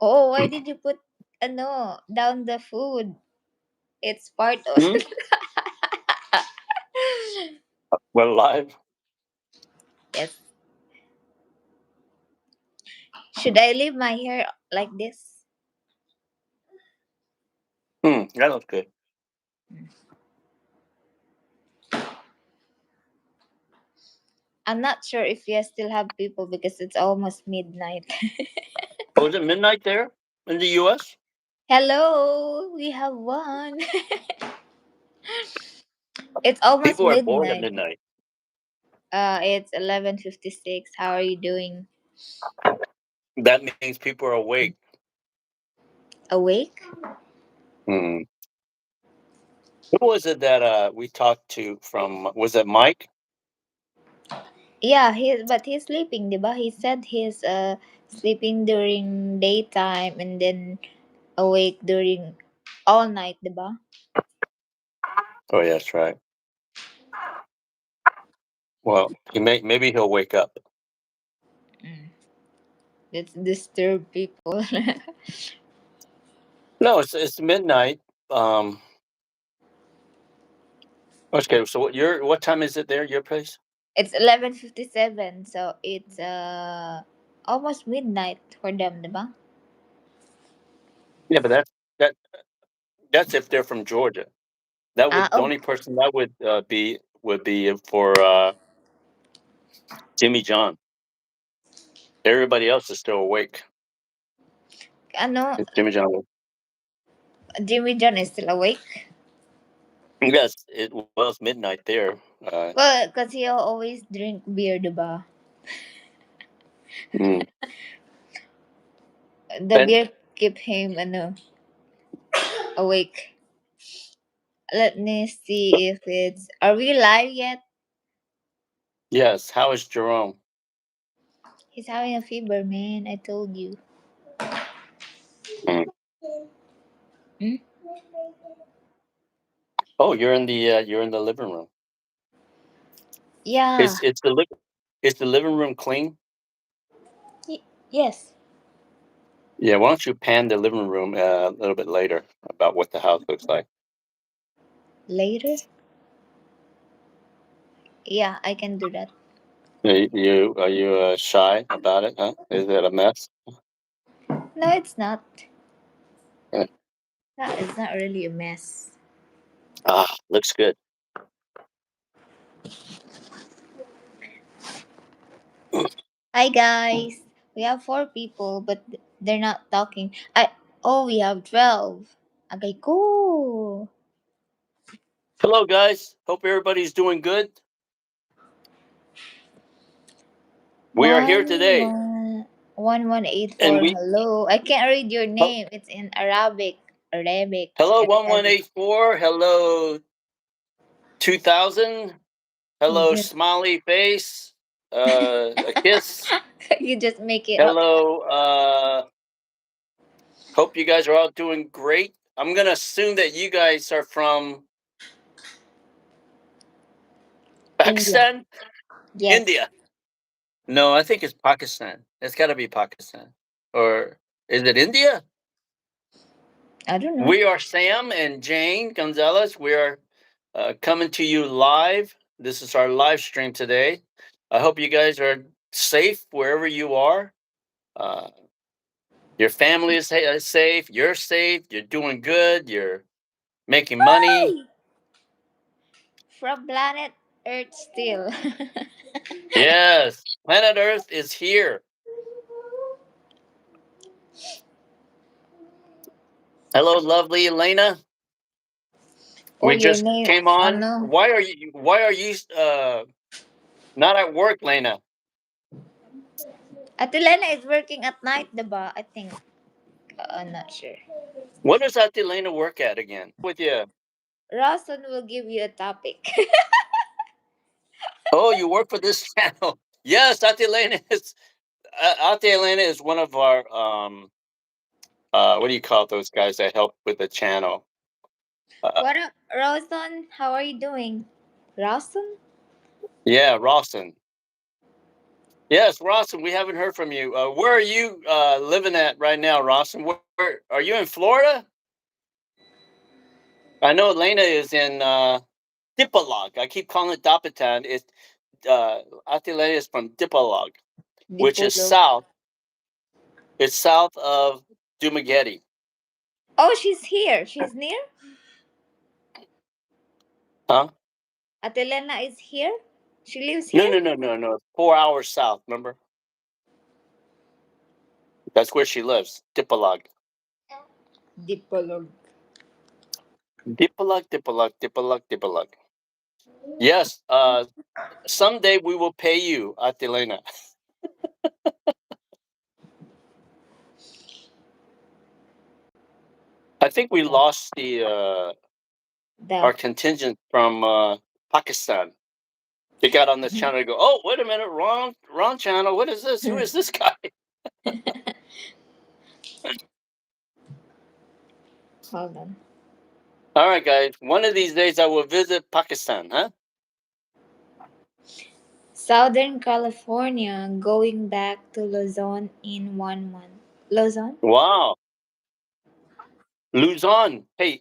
Oh, why did you put down the food? It's part of Hmm? We're live. yes. Should I leave my hair like this? That looks good. I'm not sure if you still have people because it's almost midnight. Oh, is it midnight there in the U.S.? Hello, we have one. It's almost People are bored at midnight. midnight. It's 11:56. How are you doing? That means people are awake. Awake? Hmm. Who was it that we talked to from? Was it Mike? Yeah, he's sleeping, diba? He said he's sleeping during daytime and then awake during all night, diba? Oh, yeah, that's right. Well, maybe he'll wake up. Mm. Let's disturb people. No, it's midnight. Um. Okay, so what time is it there? Your place? It's 11:57, so it's almost midnight for them, diba? Yeah, but that that's if they're from Georgia. That Ah, would the oh, only person that would be for Jimmy John. Everybody else is still awake. ano, It's Jimmy John. Jimmy John is still awake? Yes, it was midnight there. Well, because he always drink beer, diba? Mm. The And beer keep him, awake. Let me see if it's... Are we live yet? yes, how is Jerome? He's having a fever, man. I told you. Mm. Hmm? Oh, you're in the living room. Yeah. Is the living room clean? Yes. Yeah, why don't you pan the living room a little bit later about what the house looks like? Later? Yeah, I can do that. Are you shy about it? Huh? Is it a mess? No, it's not. Yeah. That is not really a mess. Looks good. Hi, guys. We have 4 people, but they're not talking. We have 12. Okay, cool. Hello, guys. Hope everybody's doing good. We are here One, today, one, 1184. and we Hello. I can't read your oh, name. It's in Arabic. Arabic. hello Arabic. 1184. Hello 2000. You Hello just smiley face. A kiss. you just make it up. Hello. Hope you guys are all doing great. I'm gonna assume that you guys are from India. Pakistan, Yes. India. No, I think it's Pakistan. It's got to be Pakistan, or is it India? I don't know. We are Sam and Jane Gonzalez. We are coming to you live. This is our live stream today. I hope you guys are safe wherever you are. Uh, your family is safe. You're safe. You're doing good. You're making money. Hey! From planet Earth still. Yes, planet Earth is here. Hello, lovely Elena. Oh, We your just name. came Oh on. no. Why are you not at work, Lena? Atilena is working at night, diba? I think. I'm not sure. What does that Elena work at again? With you? Rawson will give you a topic. Oh, you work for this channel. Yes, Ate Elena is Ate Elena is one of our what do you call those guys that help with the channel? Uh, What up, Rawson? How are you doing? Rawson? yeah, Rawson. Yes, Rawson, we haven't heard from you. Where are you living at right now, Rawson? Where are you in Florida? I know Elena is in Dipolog. I keep calling it Dapitan. Ate Elena is from Dipolog, which is Dipolog. south. It's south of Dumaguete. Oh, she's here. She's near. Huh? Atelena is here. She lives No, here. no, no, no, no. 4 hours south. Remember, that's where she lives. Dipolog. Dipolog. Dipolog, Dipolog, Dipolog, Dipolog. Yes. Someday we will pay you, Atelena. I think we lost the The our contingent from Pakistan. They got on this channel and go, oh, wait a minute, wrong channel. What is this? Who is this guy? hold on. All right, guys. One of these days I will visit Pakistan, huh? Southern California, going back to Luzon in 1 month. Luzon? Wow. Luzon. Hey,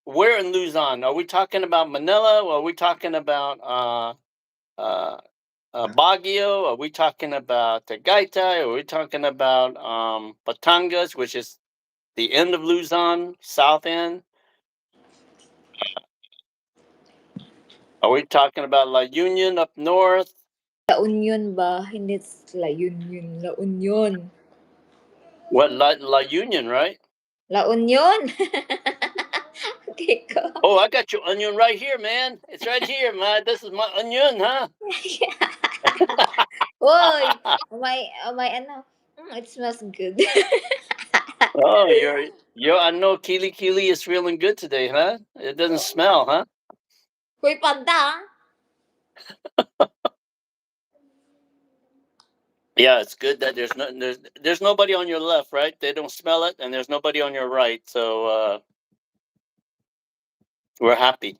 where in Luzon? Are we talking about Manila? Or are we talking about uh, Baguio? Are we talking about Tagaytay? Are we talking about Batangas, which is the end of Luzon, south end? Are we talking about La Union up north? La Union ba? Hindi it's La Union. La Union. What La Union, right? La Union? Okay, go. Oh, I got your onion right here, man. It's right here, man. This is my onion, huh? Uy! My ano? It smells good. Oh, I know Kili Kili is feeling good today, huh? It doesn't smell, huh? Uy, panda! Yeah, it's good that there's nobody on your left, right? They don't smell it, and there's nobody on your right, so we're happy.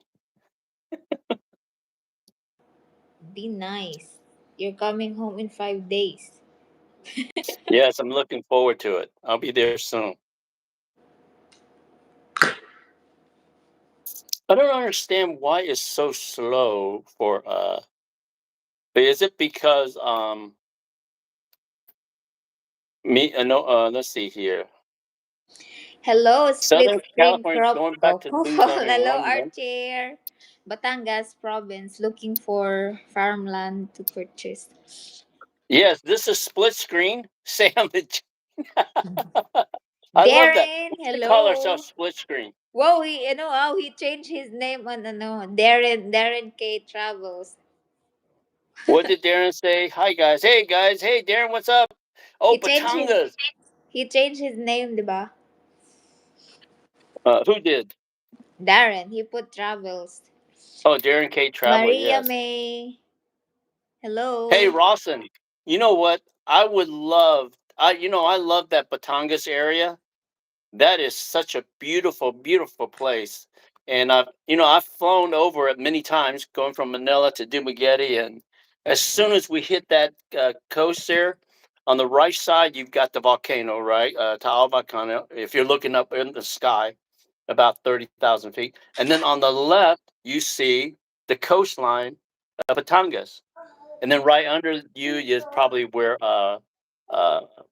Be nice. You're coming home in 5 days. Yes, I'm looking forward to it. I'll be there soon. I don't understand why it's so slow for but is it because me no let's see here. Hello, split Southern screen California crop. going back Oh, to Luzon in hello, 1 month. Archer. Batangas province looking for farmland to purchase. Yes, this is split screen. Sandwich. I love that. Darren, We should call ourselves hello. split screen. Whoa, you know how he changed his name on ano, Darren K Travels. What did Darren say? Hi guys. Hey guys. Hey Darren, what's up? Oh, He changed his Batangas. he changed his name, diba? Who did? Darren, he put Travels. Oh, Darren K. Travel. Maria Yes. May, Hey hello. Rawson. You know what? I would love. I love that Batangas area. That is such a beautiful, beautiful place. And I've flown over it many times, going from Manila to Dumaguete. And as soon as we hit that coast there, on the right side, you've got the volcano, right? Taal Volcano. If you're looking up in the sky, about 30,000 feet. And then on the left, you see the coastline of Batangas. And then right under you is probably where uh,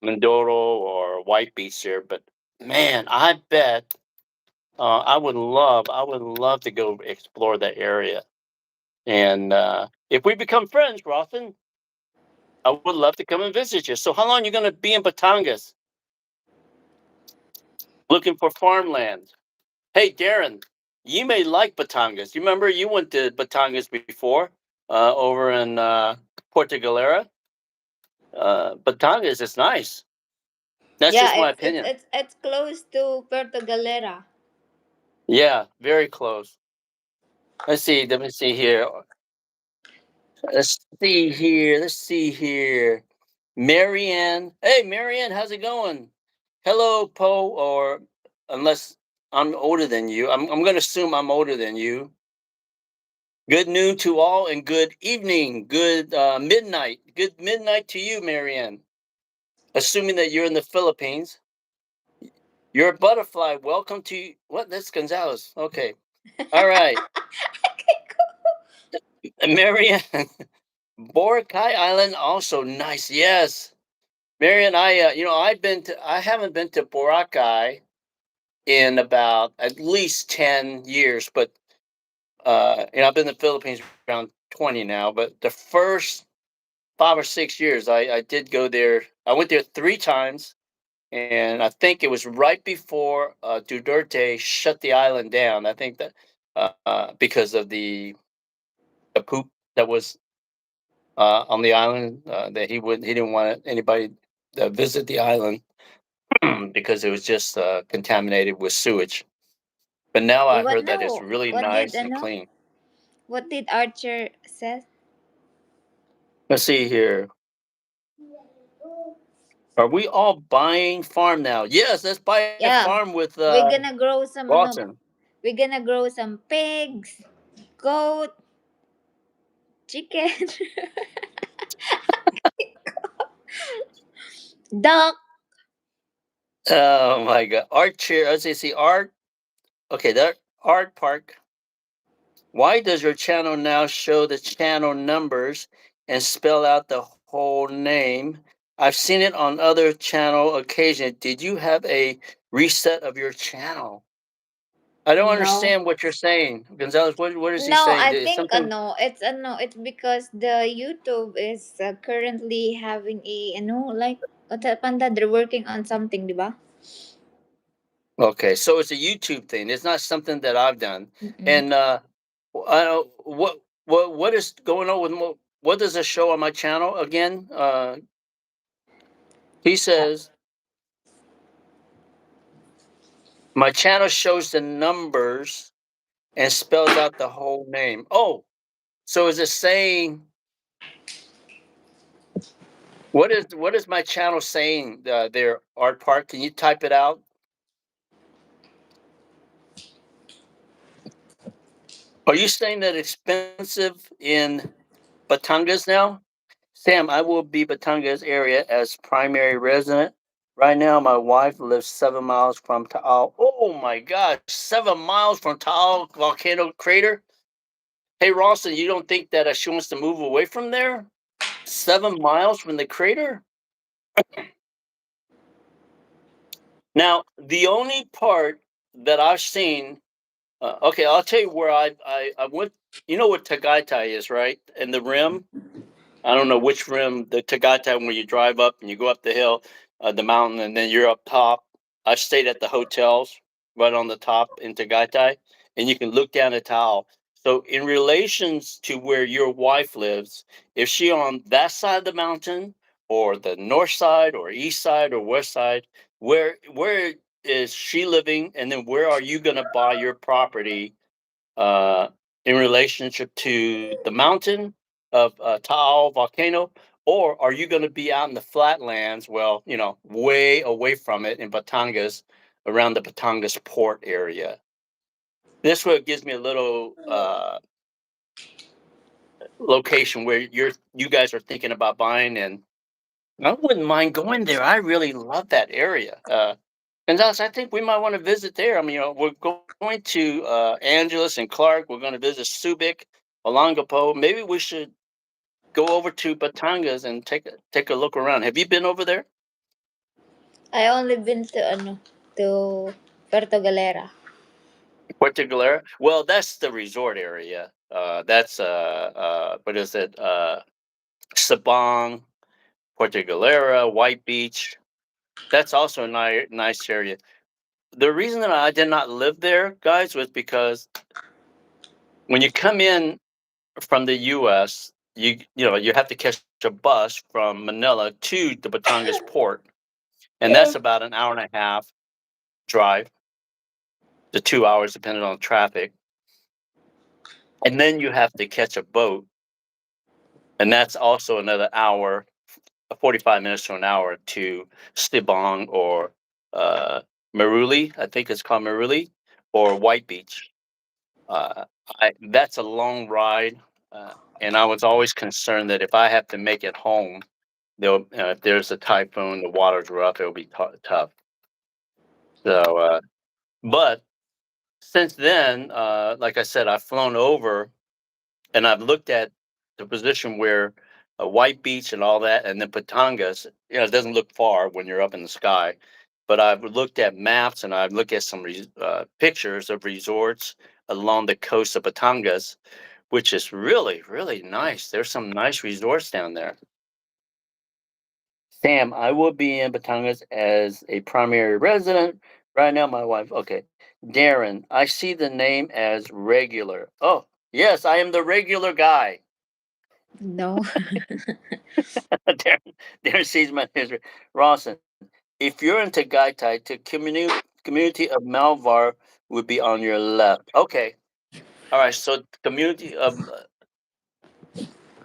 Mindoro or White Beach there. But man, I bet I would love to go explore that area. And if we become friends, Rothan, I would love to come and visit you. So how long are you going to be in Batangas looking for farmland? Hey, Darren, you may like Batangas. You remember you went to Batangas before over in Puerto Galera? Batangas is nice. That's Yeah, just my it's opinion. it's it's close to Puerto Galera. Yeah, very close. Let's see. Let me see here. Let's see here. Let's see here. Marianne. Hey, Marianne, how's it going? Hello, Poe, or unless I'm older than you. I'm going to assume I'm older than you. Good noon to all, and good evening, good midnight. Good midnight to you, Marianne. Assuming that you're in the Philippines, you're a butterfly. Welcome to what? That's Gonzalez. Okay, all right, Marianne. Boracay Island also nice. Yes, Marianne. I haven't been to Boracay in about at least 10 years, but I've been in the Philippines around 20 now. But the first 5 or 6 years, I did go there. I went there 3 times, and I think it was right before Duterte shut the island down. I think that because of the poop that was on the island, that he didn't want anybody to visit the island because it was just contaminated with sewage. But now I What heard that it's no? really What did nice and ano? clean. What did Archer says? Let's see here. Are we all buying farm now? Yes, let's buy a farm Yeah. with We're gonna grow some ano. Lawson. We're gonna grow some pigs, goat, chicken, duck. Oh my God. Art chair. Let's see. Art. Okay, that art park. Why does your channel now show the channel numbers and spell out the whole name? I've seen it on other channel occasion. Did you have a reset of your channel? I don't No. understand what you're saying, Gonzalez. What is he No, saying? I Is think something it's because the YouTube is currently having a like what panda they're working on something, di ba? okay? So it's a YouTube thing. It's not something that I've done. Mm-mm. And I don't what is going on with what does it show on my channel again? He says my channel shows the numbers and spells out the whole name. Oh, so is it saying what is my channel saying there, Art Park? Can you type it out? Are you saying that expensive in Batangas now? Sam, I will be Batangas area as primary resident. Right now, my wife lives 7 miles from Taal. Oh my gosh, 7 miles from Taal volcano crater. Hey, Rawson, you don't think that she wants to move away from there? 7 miles from the crater? Now, the only part that I've seen, okay, I'll tell you where I went. You know what Tagaytay is, right? And the rim. I don't know which rim, the Tagaytay, where you drive up and you go up the hill, the mountain, and then you're up top. I stayed at the hotels right on the top in Tagaytay, and you can look down at Taal. So, in relations to where your wife lives, if she on that side of the mountain, or the north side, or east side, or west side, where is she living, and then where are you going to buy your property uh, in relationship to the mountain of Taal volcano, or are you going to be out in the flatlands? Well, way away from it in Batangas, around the Batangas port area. This way, it gives me a little location where you guys are thinking about buying, and I wouldn't mind going there. I really love that area. Gonzalez, I think we might want to visit there. I mean, we're going to Angeles and Clark. We're going to visit Subic, Olongapo. Maybe we should go over to Batangas and take a look around. Have you been over there? I only been to to Puerto Galera. Puerto Galera? Well, that's the resort area. That's what is it? Sabang, Puerto Galera, White Beach. That's also a nice area. The reason that I did not live there, guys, was because when you come in from the U.S., you have to catch a bus from Manila to the Batangas port, and that's Yeah. about an hour and a half drive to 2 hours, depending on traffic. And then you have to catch a boat, and that's also another hour, 45 minutes to an hour to Stibong or uh, Maruli. I think it's called Maruli or White Beach. Uh, that's a long ride, and I was always concerned that if I have to make it home, if there's a typhoon, the waters rough, it'll be tough. So, but since then, like I said, I've flown over and I've looked at the position where White Beach and all that, and then Patangas. It doesn't look far when you're up in the sky, but I've looked at maps and I've looked at some pictures of resorts along the coast of Patangas, which is really, really nice. There's some nice resorts down there. Sam, I will be in Batangas as a primary resident. Right now, my wife. Okay. Darren, I see the name as regular. Oh, yes, I am the regular guy. No. Darren sees my history. Rawson, if you're into Gai Tai, to community of Malvar would be on your left. Okay. All right. So community of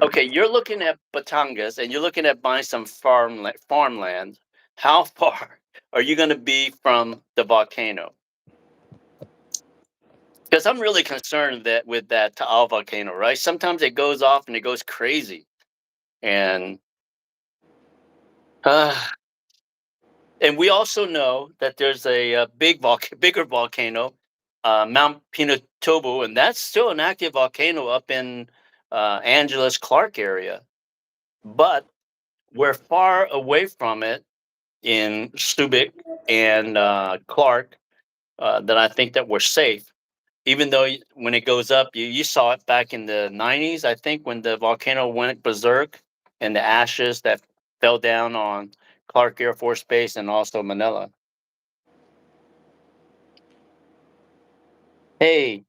okay, you're looking at Batangas and you're looking at buying some farmland. How far are you going to be from the volcano? Because I'm really concerned that with that Taal volcano, right? Sometimes it goes off and it goes crazy, and uh, and we also know that there's a bigger volcano, Mount Pinatubo, and that's still an active volcano up in Angeles Clark area, but we're far away from it in Subic and Clark, that I think that we're safe. Even though when it goes up, you saw it back in the 90s, I think, when the volcano went berserk and the ashes that fell down on Clark Air Force Base and also Manila. Hey,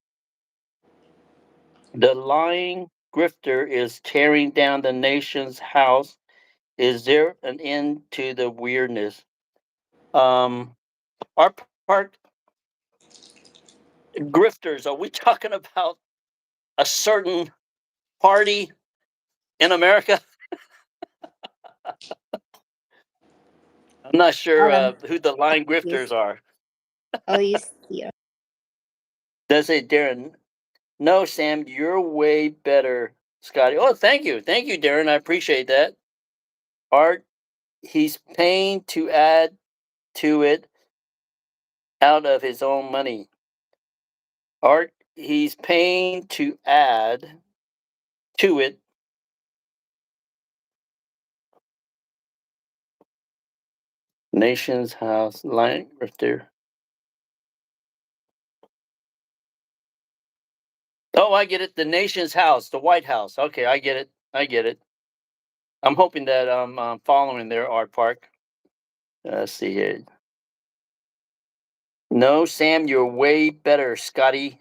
the lying grifter is tearing down the nation's house. Is there an end to the weirdness? Um, our part grifters, are we talking about a certain party in America? I'm not sure Alan, who the line yes. grifters are. Oh, you see. Does it, Darren? No, Sam, you're way better, Scotty. Oh, thank you, Darren. I appreciate that. Art, he's paying to add to it out of his own money. Art, he's paying to add to it. Nation's house, line grifter. Oh, I get it. The nation's house, the White House. Okay, I get it. I get it. I'm hoping that I'm following their art park. Let's see here. No, Sam, you're way better, Scotty.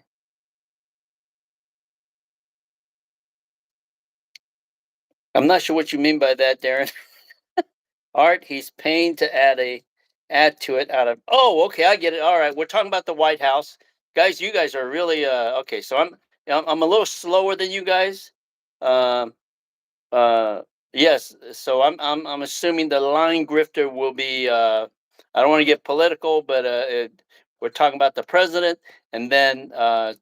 I'm not sure what you mean by that, Darren. Art, he's paying to add to it out of. Oh, okay, I get it. All right, we're talking about the White House, guys. You guys are really okay. So I'm a little slower than you guys. Um, Uh, yes. So I'm assuming the line grifter will be. I don't want to get political, but we're talking about the president, and then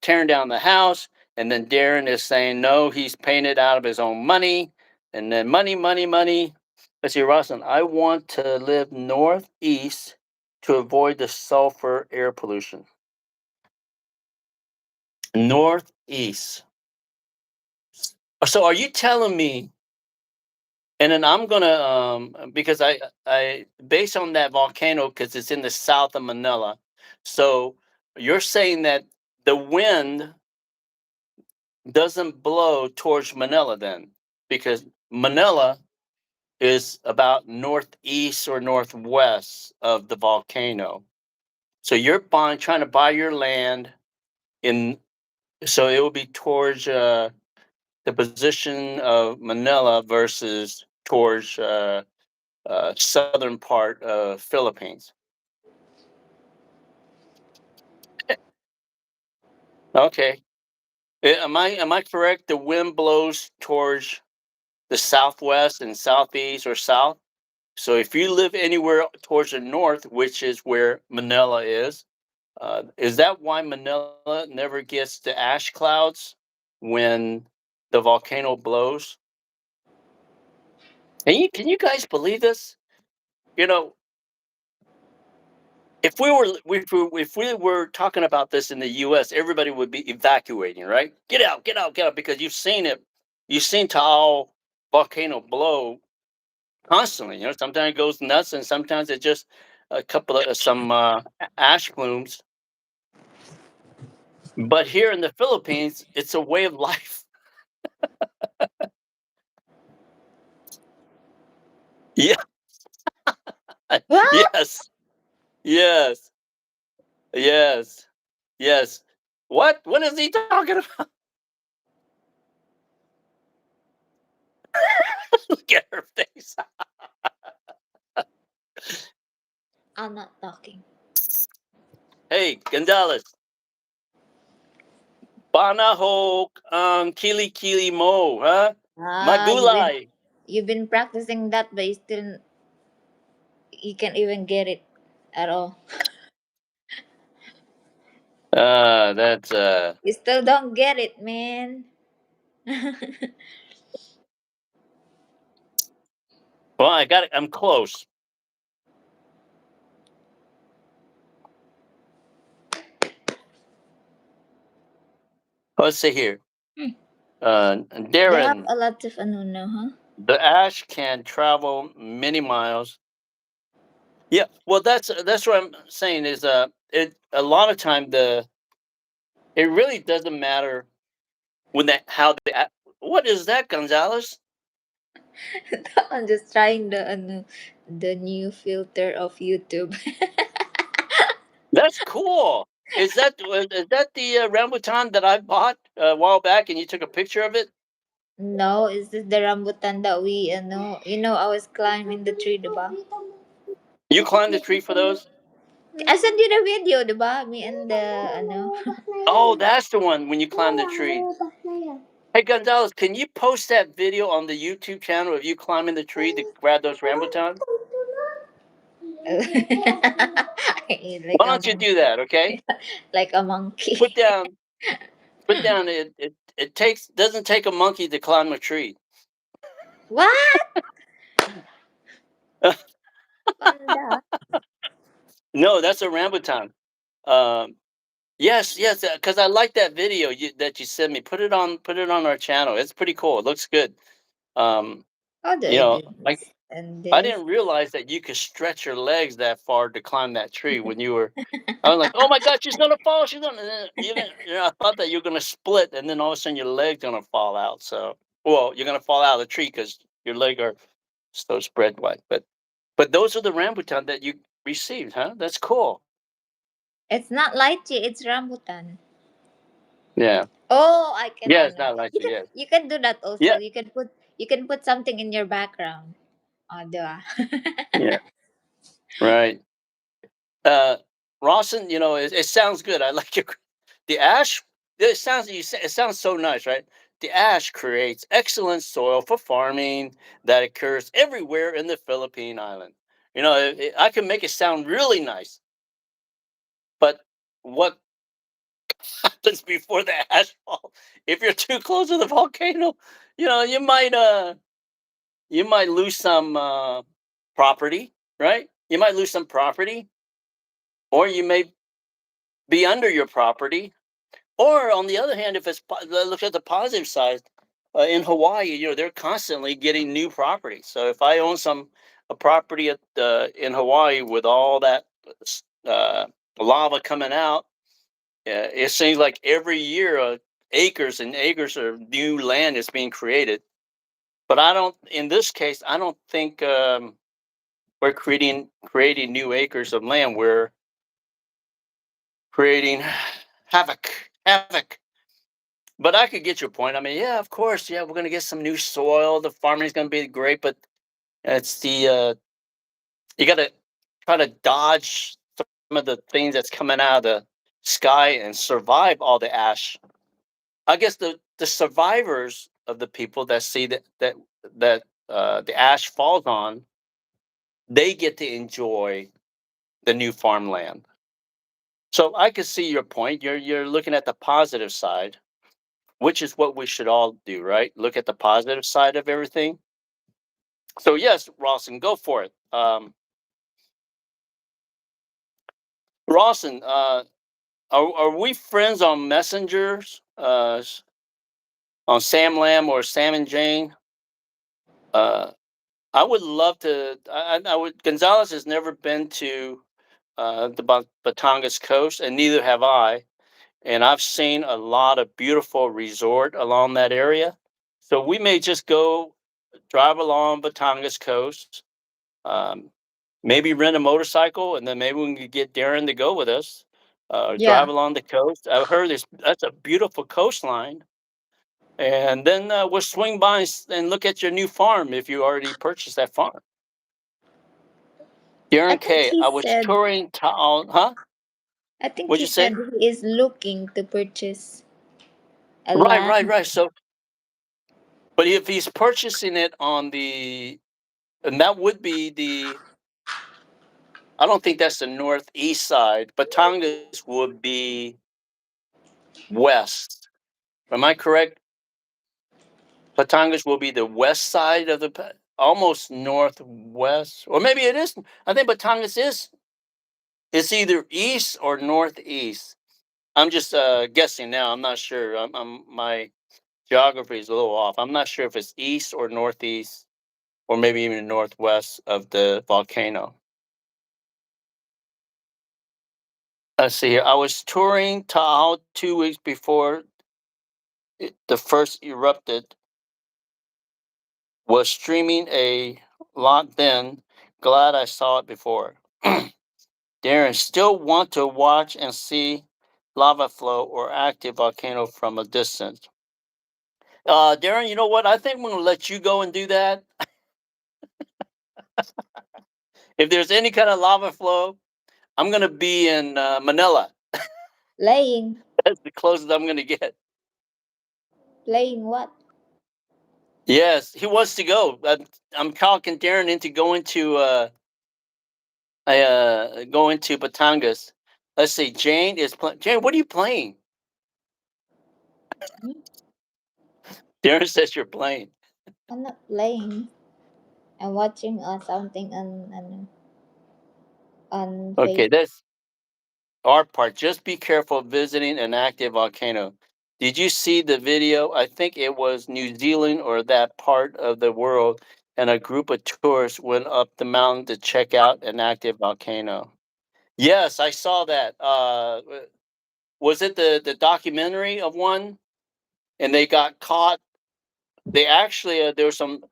tearing down the house, and then Darren is saying no, he's paying it out of his own money, and then money, money, money. Let's see, Rosalind. I want to live northeast to avoid the sulfur air pollution. Northeast. So are you telling me? And then I'm gonna because I based on that volcano because it's in the south of Manila. So you're saying that the wind doesn't blow towards Manila then, because Manila is about northeast or northwest of the volcano. So you're trying to buy your land in, so it will be towards the position of Manila versus towards southern part of Philippines. Okay. Am I correct? The wind blows towards the southwest and southeast or south. So if you live anywhere towards the north, which is where Manila is, Is that why Manila never gets the ash clouds when the volcano blows? Can you guys believe this? You know, if we were talking about this in the U.S., everybody would be evacuating, right? Get out, get out, get out, because you've seen it. You've seen Taal volcano blow constantly. You know, sometimes it goes nuts, and sometimes it just a couple of some ash plumes. But here in the Philippines, it's a way of life. Yeah. What? Yes. Yes. Yes. Yes. What? What is he talking about? Look at her face. I'm not talking. Hey, Gonzalez. Panahok ang kili-kili mo, ha? Ah, Magulay. you've been practicing that, but you can't even get it at all. That's You still don't get it, man. well, I got it. I'm close. Let's see here. Hmm. They have Darren, a lot of ano now, huh? the ash can travel many miles. Yeah, well, that's what I'm saying is it a lot of time it really doesn't matter when that how what is that, Gonzalez? I'm just trying the new filter of YouTube. That's cool. Is that the rambutan that I bought a while back and you took a picture of it? No, is this the rambutan that we I was climbing the tree, diba? You climbed the tree for those? I sent you the video, diba? Me and the Oh, that's the one when you climbed the tree. Hey, Gonzalez, can you post that video on the YouTube channel of you climbing the tree to grab those rambutans? like Why a don't you do that? Okay. like a monkey. Put down. Put down. It takes doesn't take a monkey to climb a tree. What? Panda? No, that's a rambutan. Um, yes, yes, because I like that video that you sent me. Put it on our channel. It's pretty cool. It looks good. Um, How do you I know, do I this and I this? didn't realize that you could stretch your legs that far to climb that tree when you were. I was like, oh my God, she's gonna fall. She's gonna. And then even I thought that you're gonna split, and then all of a sudden your leg's gonna fall out. So, well, you're gonna fall out of the tree because your leg are so spread wide. But those are the rambutan that you received, huh? That's cool. It's not lychee, it's rambutan. Yeah. Oh, I can Yeah, it's not like you. Yeah. you can do that also. Yeah. You can put something in your background. Oh, diba? Yeah. Right. Uh, Rawson, it sounds good. I like your the ash. It sounds so nice, right? The ash creates excellent soil for farming that occurs everywhere in the Philippine island. I can make it sound really nice, but what happens before the ash fall? If you're too close to the volcano, you might lose some property, right? You might lose some property, or you may be under your property. Or on the other hand, if look at the positive side, in Hawaii, they're constantly getting new property. So if I own a property in Hawaii with all that uh, lava coming out, it seems like every year acres and acres of new land is being created. But I don't. In this case, I don't think we're creating new acres of land. We're creating havoc. But I could get your point. I mean, yeah, of course, yeah, we're gonna get some new soil. The farming's gonna be great, but it's the you gotta try to dodge some of the things that's coming out of the sky and survive all the ash. I guess the survivors of the people that see that the ash falls on, they get to enjoy the new farmland. So I could see your point. You're looking at the positive side, which is what we should all do, right? Look at the positive side of everything. So yes, Rawson, go for it. Rawson, are we friends on messengers? On Sam Lamb or Sam and Jane? Uh, I would love to. I would. Gonzalez has never been to the Batangas coast, and neither have I. And I've seen a lot of beautiful resort along that area. So we may just go drive along Batangas coast, um, maybe rent a motorcycle, and then maybe we can get Darren to go with us. Yeah. Drive along the coast. I've heard that's a beautiful coastline. And then we'll swing by and look at your new farm if you already purchased that farm. I Darren think K, he I was said. touring town, huh? I think What'd he you said say? he is looking to purchase a Right, right, land. right. So, but if he's purchasing it on the, and that would be the, I don't think that's the northeast side, but Tongass would be west. Am I correct? Batangas will be the west side of almost northwest, or maybe it is. I think Batangas is. It's either east or northeast. I'm just guessing now. I'm not sure. My geography is a little off. I'm not sure if it's east or northeast, or maybe even northwest of the volcano. Let's see here. I was touring Tahoe 2 weeks before the first erupted. Was streaming a lot then. Glad I saw it before. Darren, still want to watch and see lava flow or active volcano from a distance. Darren, you know what? I think I'm going to let you go and do that. If there's any kind of lava flow, I'm going to be in Manila. Playing. That's the closest I'm going to get. Playing what? Yes, he wants to go. I'm talking Darren into going to Batangas. Let's see. Jane is playing. Jane, what are you playing? Hmm? Darren says you're playing. I'm not playing. I'm watching something on Okay, Facebook. that's our part. Just be careful visiting an active volcano. Did you see the video? I think it was New Zealand or that part of the world, and a group of tourists went up the mountain to check out an active volcano. Yes, I saw that. Was it the documentary of one? And they got caught. They actually there was some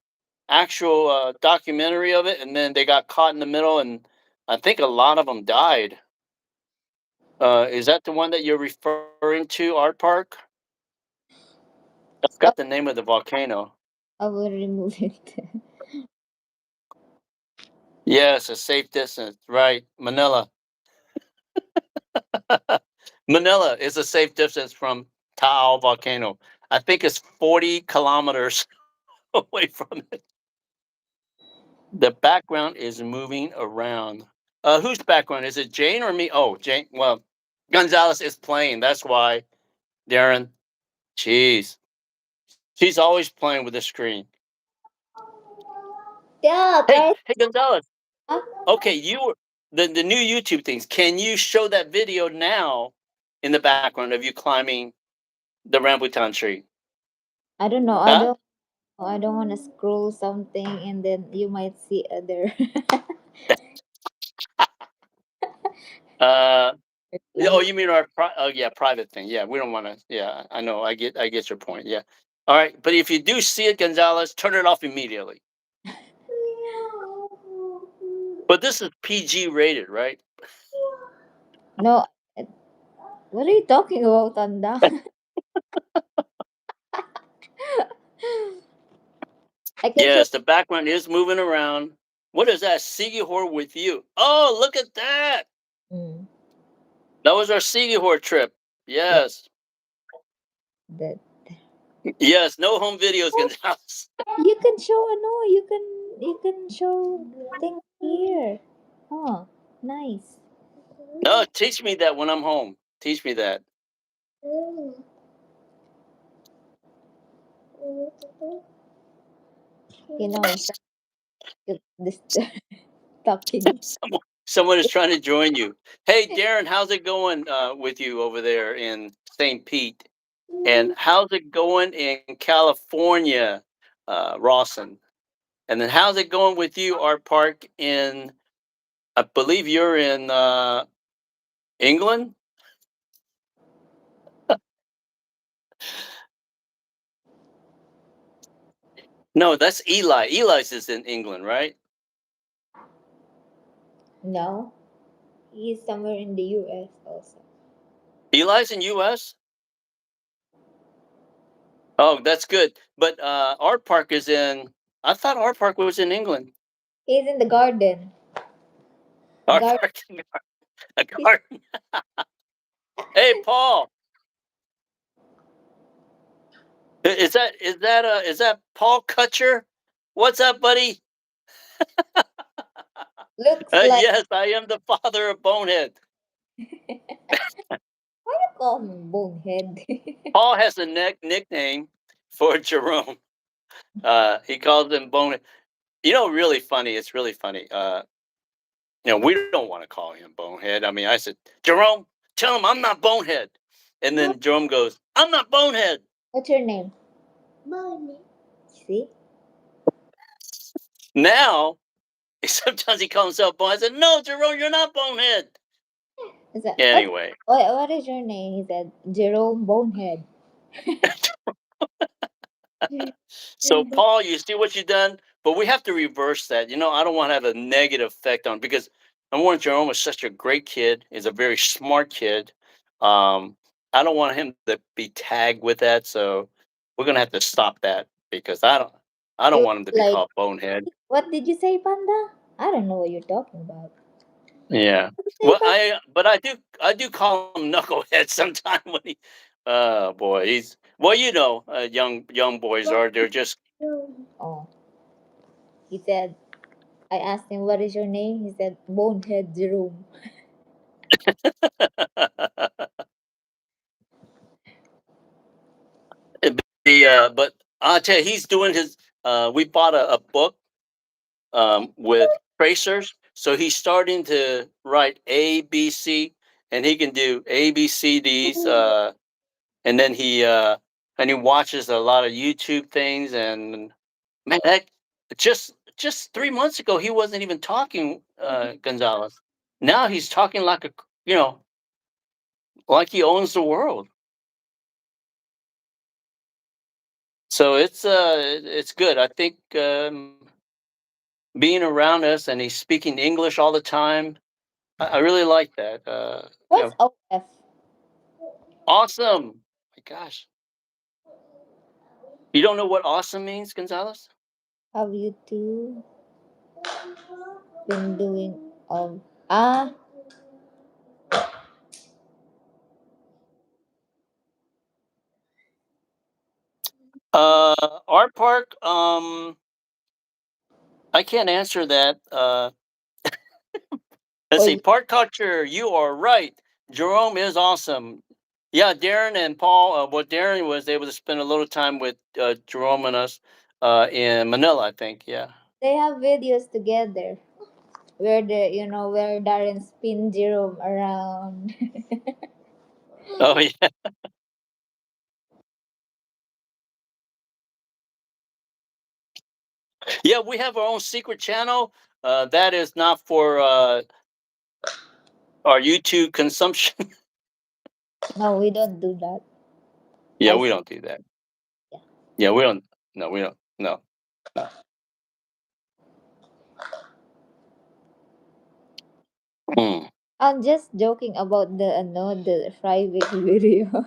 actual documentary of it, and then they got caught in the middle, and I think a lot of them died. Is that the one that you're referring to, Art Park? I Oh, forgot the name of the volcano. I will remove it. Yes, a safe distance. Right. Manila. Manila is a safe distance from Taal volcano. I think it's 40 kilometers away from it. The background is moving around. Whose background? Is it Jane or me? Oh, Jane. Well, Gonzalez is playing. That's why, Darren. Jeez. She's always playing with the screen. Yeah, Hey, try. hey, Gonzalez. Huh? Okay, the new YouTube things. Can you show that video now in the background of you climbing the rambutan tree? I don't know. I Huh? don't. I don't want to scroll something and then you might see other Uh, oh, life. you mean our oh yeah, private thing. Yeah, we don't want to. Yeah, I know. I get your point. Yeah. All right, but if you do see it, Gonzalez, turn it off immediately. But this is PG rated, right? No, what are you talking about, Tanda? I can show. Yes, the background is moving around. What is that? Sigihor with you. Oh, look at that. Mm, That was our Sigihor trip. yeah, Yes. that. Yes, no home videos, Gonzalez. You can show. No, you can show things here. Oh, nice. No, teach me that when I'm home. Teach me that. You know, this talking. Someone is trying to join you. Hey, Darren, how's it going with you over there in St. Pete? And how's it going in California, Rawson? And then how's it going with you, Art Park, in, I believe you're in England? No, that's Eli. Eli's is in England, right? No, he's somewhere in the U.S. also. Eli's in US? Oh, that's good. But Art Park is in, I thought Art Park was in England. He's in the garden. Art Garden. Park, a garden. Hey, Paul, is that Paul Kutcher? What's up, buddy? Looks like. Yes, I am the father of Bonehead. Why you call him bonehead? Paul has a nickname for Jerome. He calls him Bonehead. Really funny. It's really funny. We don't want to call him Bonehead. I mean, I said, Jerome, tell him I'm not Bonehead. And then Jerome goes, I'm not Bonehead. What's your name? Bonehead. See? Now, sometimes he calls himself Bonehead. I said, no, Jerome, you're not Bonehead. Is that Anyway, what is your name? He said Jerome Bonehead. so Paul, you see what you've done, but we have to reverse that. I don't want to have a negative effect on because number one, Jerome is such a great kid. He's a very smart kid. Um, I don't want him to be tagged with that, so we're gonna have to stop that because I don't You want him to be like called Bonehead. what did you say, Panda? I don't know what you're talking about. Yeah. What did you say, Well, Panda? but I do call him Knucklehead sometime when he. Oh boy, he's well. Young boys are. They're just. Oh, he said. I asked him, "What is your name?" He said, "Bonehead Jerome." But I'll tell you, he's doing his. We bought a book with tracers, so he's starting to write A B C, and he can do A B C D's. And then he watches a lot of YouTube things, and man, that just 3 months ago he wasn't even talking Gonzalez. Now he's talking like you know like he owns the world. So it's good. I think being around us and he's speaking English all the time. I really like that. What's OF? Awesome. My gosh, you don't know what awesome means, Gonzalez? Have you two been doing ah Art Park. I can't answer that. Let's or see. Park culture. You are right. Jerome is awesome. Yeah, Darren and Paul. What Darren was able to spend a little time with Jerome and us in Manila, I think. Yeah. they have videos together where where Darren spin Jerome around. Oh yeah. Yeah, we have our own secret channel. That is not for our YouTube consumption. No, we don't do that. Yeah, I we s- don't do that. yeah. Yeah, we don't. No, we don't. No, no. Hmm. I'm just joking about the private video.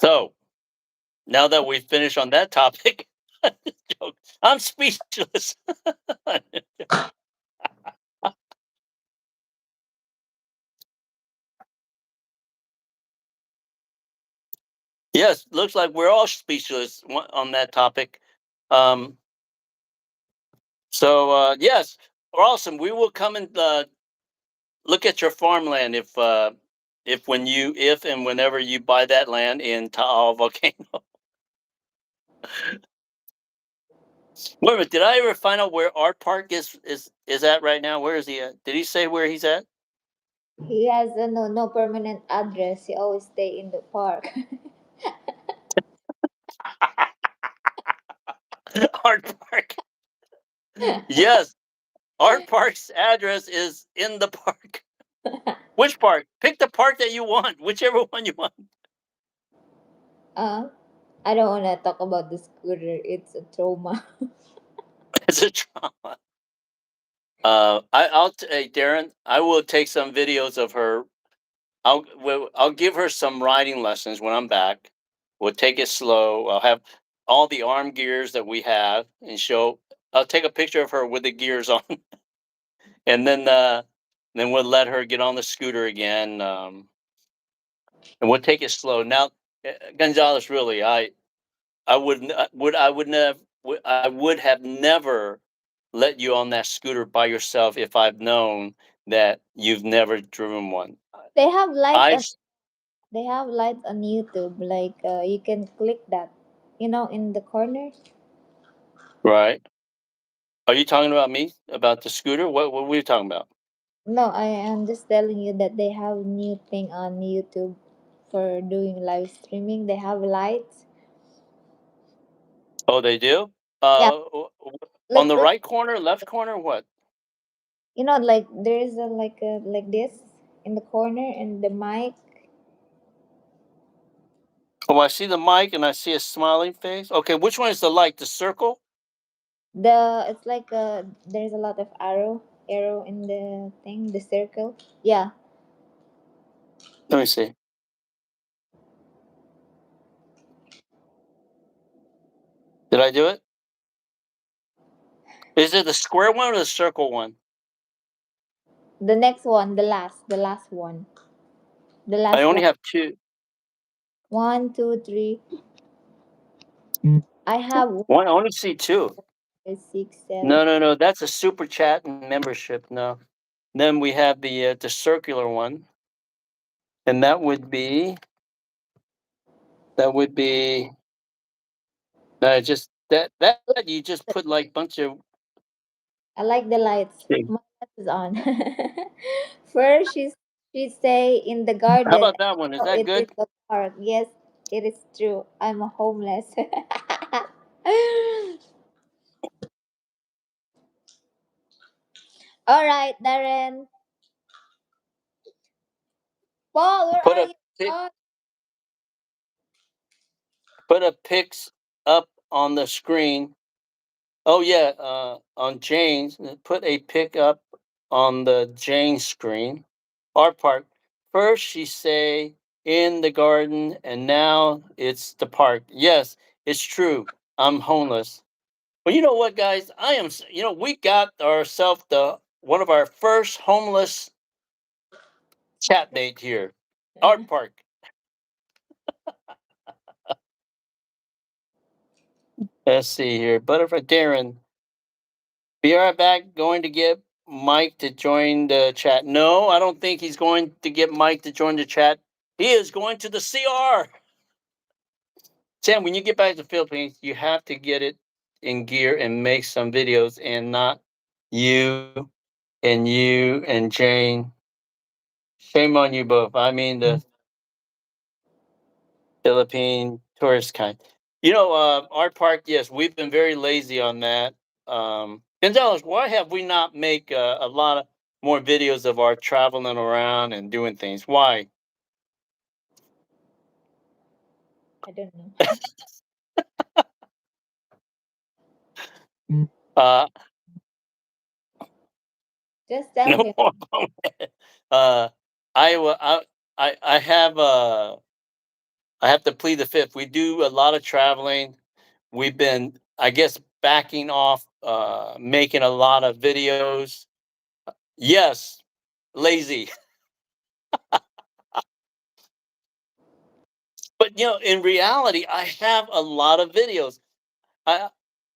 So now that we finished on that topic, joke. I'm speechless. Yes, looks like we're all speechless on that topic. Um, yes, awesome. We will come and look at your farmland if and whenever you buy that land in Taal Volcano. Wait a minute, did I ever find out where Art Park is at right now? Where is he at? Did he say where he's at? He has a no permanent address. He always stay in the park. Art Park. Yes, Art Park's address is in the park. Which park? Pick the park that you want, whichever one you want. uh, I don't want to talk about the scooter. It's a trauma. It's a trauma. Hey Darren, I will take some videos of her. I'll give her some riding lessons when I'm back. We'll take it slow. I'll have all the arm gears that we have and show. I'll take a picture of her with the gears on, and then we'll let her get on the scooter again, and we'll take it slow. Now, Gonzalez, really, I would never I would have never let you on that scooter by yourself if I've known that you've never driven one. they have lights I on. They have lights on YouTube. Like you can click that. In the corner. Right. Are you talking about me? About the scooter? What were you talking about? No, I am just telling you that they have new thing on YouTube for doing live streaming. They have lights. Oh, they do? Yeah, On look, the look. right corner, left corner, what? Like there is a like this in the corner, and the mic. Oh, I see the mic and I see a smiling face. Okay, which one is the light? The circle? It's like there's a lot of arrow in the thing, the circle. Yeah, Let me see. Did I do it? Is it the square one or the circle one? the next one, the last one, the I last only one. have two. 1, 2, 3. I have one, One, I only see two. 6, 7. No, no, no. That's a super chat and membership. No. Then we have the circular one, and that would be just that you just put like bunch of. I like the lights. My light is on. First, she say in the How garden. about that one? Is Now that it's in good? the park. Yes, it is true. I'm a homeless. All right, Darren. Paul, where Put are a you? pic, Oh, put a pics up on the screen. Oh yeah, on Jane's. Put a pic up on the Jane screen. Our part. First, she say in the garden, and now it's the park. Yes, it's true. I'm homeless. Well, you know what, guys? I am. We got ourselves the one of our first homeless chat date here. Art Park. Let's see here. Butterfly Darren. Be right back. Going to get Mike to join the chat. No, I don't think he's going to get Mike to join the chat. He is going to the CR. Sam, when you get back to the Philippines, you have to get it in gear and make some videos and not you and Jane. Shame on you both. I mean the Philippine tourist kind. Art Park, yes, we've been very lazy on that. Gonzalez, why have we not make a lot of more videos of our traveling around and doing things? Why? I don't know. Uh, Just tell no him. more. uh, I, wa- I have I have to plead the fifth. We do a lot of traveling. We've been, I guess, backing off, making a lot of videos. Yes, lazy. But in reality, I have a lot of videos. I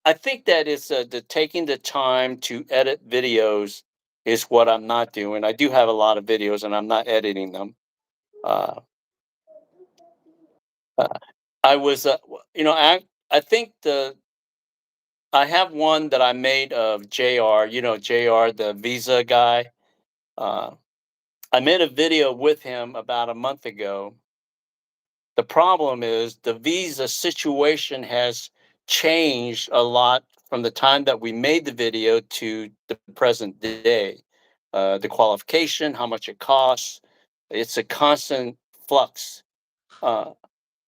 I think that it's the taking the time to edit videos is what I'm not doing. I do have a lot of videos, and I'm not editing them. Uh, uh, I was, I think I have one that I made of Jr. Jr. the Visa guy. Uh, I made a video with him about a month ago. The problem is the visa situation has changed a lot from the time that we made the video to the present day. The qualification, how much it costs, it's a constant flux. Uh,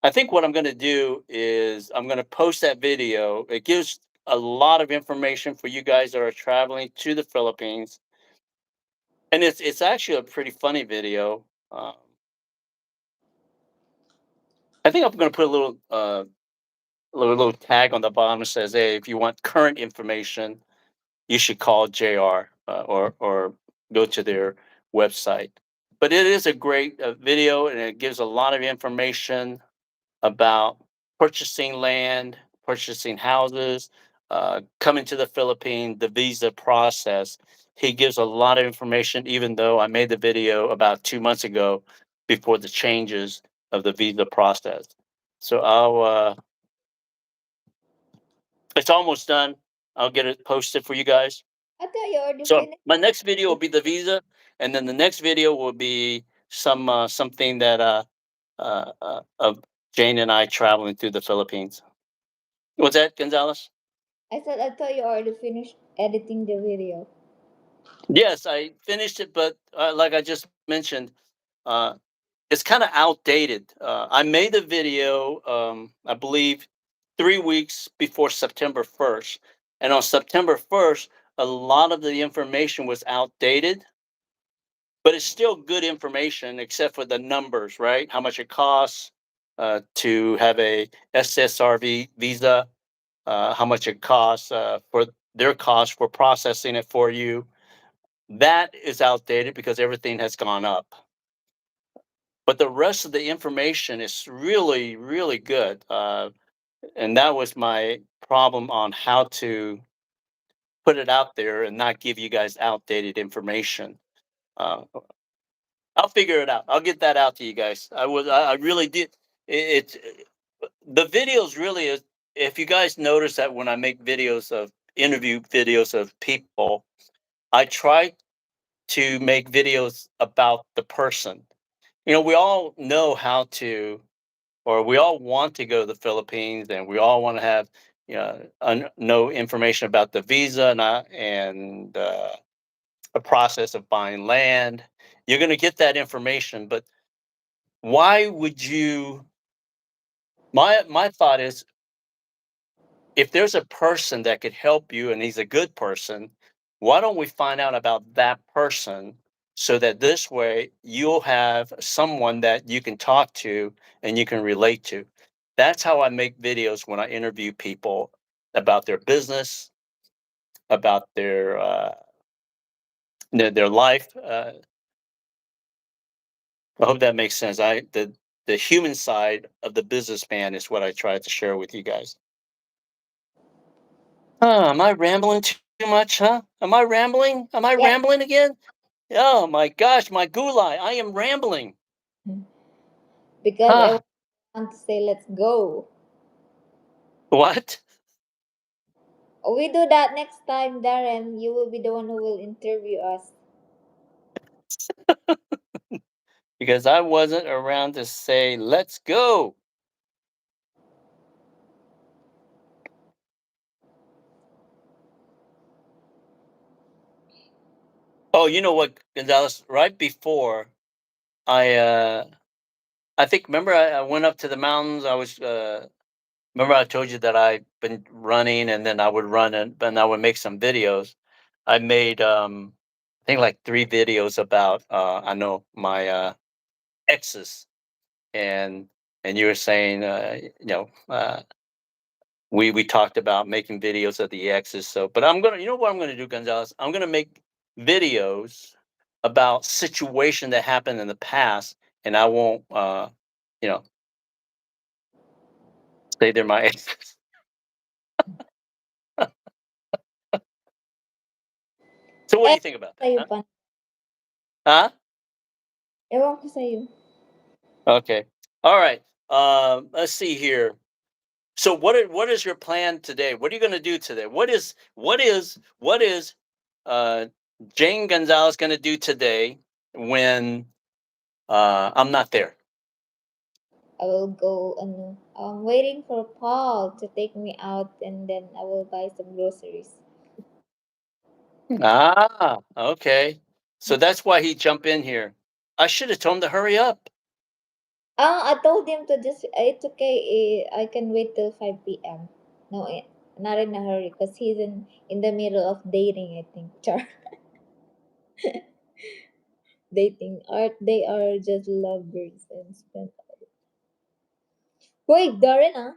I think what I'm going to do is I'm going to post that video. It gives a lot of information for you guys that are traveling to the Philippines, and it's actually a pretty funny video. I think I'm going to put a little tag on the bottom that says, "Hey, if you want current information, you should call JR or go to their website." But it is a great video, and it gives a lot of information about purchasing land, purchasing houses, coming to the Philippines, the visa process. He gives a lot of information, even though I made the video about 2 months ago before the changes of the visa process. So it's almost done. I'll get it posted for you guys. I thought you already So finished. my next video will be the visa, and then the next video will be something that of Jane and I traveling through the Philippines. What's that, Gonzalez? I thought you already finished editing the video. Yes, I finished it, but like I just mentioned, uh, it's kind of outdated. I made the video, I believe, 3 weeks before September 1st, and on September 1st, a lot of the information was outdated, but it's still good information, except for the numbers, right? How much it costs to have a SSRV visa, how much it costs for their cost for processing it for you. That is outdated because everything has gone up. But the rest of the information is really, really good. And that was my problem on how to put it out there and not give you guys outdated information. Uh, I'll figure it out. I'll get that out to you guys. I really did. The videos really is. If you guys notice that when I make videos of interview videos of people, I try to make videos about the person. We all know how to, or we all want to go to the Philippines, and we all want to have, know information about the visa and a process of buying land. You're going to get that information, but why would you? My thought is, if there's a person that could help you and he's a good person, why don't we find out about that person so that this way you'll have someone that you can talk to and you can relate to? That's how I make videos when I interview people about their business, about their life. I hope that makes sense. The human side of the businessman is what I try to share with you guys. Am I rambling too much, huh? Am I rambling? Am I Yeah, rambling again? Oh my gosh, my gulai, I am rambling. because I Ah, want to say let's go. what? We do that next time, Darren. You will be the one who will interview us. Because I wasn't around to say, let's go. Oh, you know what, Gonzalez? Right before I, I think, remember I went up to the mountains. Remember I told you that I've been running and then I would run and I would make some videos. I made, I think like 3 videos about, I know my, exes and you were saying we talked about making videos of the exes. So but I'm gonna, what I'm gonna do, Gonzalez, I'm gonna make videos about situation that happened in the past, and I won't you know Say they're my exes. So what do Eh, you think about that? sa'yo Huh? pa. Huh? Ewan ko sa'yo. Okay. All right. Let's see here. So what is your plan today? What are you going to do today? What is uh, Jane Gonzalez going to do today when I'm not there? I will go, I'm waiting for Paul to take me out and then I will buy some groceries. Ah, okay. So that's why he jumped in here. I should have told him to hurry up. I told him to just, it's okay, I can wait till 5 p.m. No, not in a hurry because he's in the middle of dating, I think. Char. Dating art, they are just lovers and spend. Wait, Darren, ah?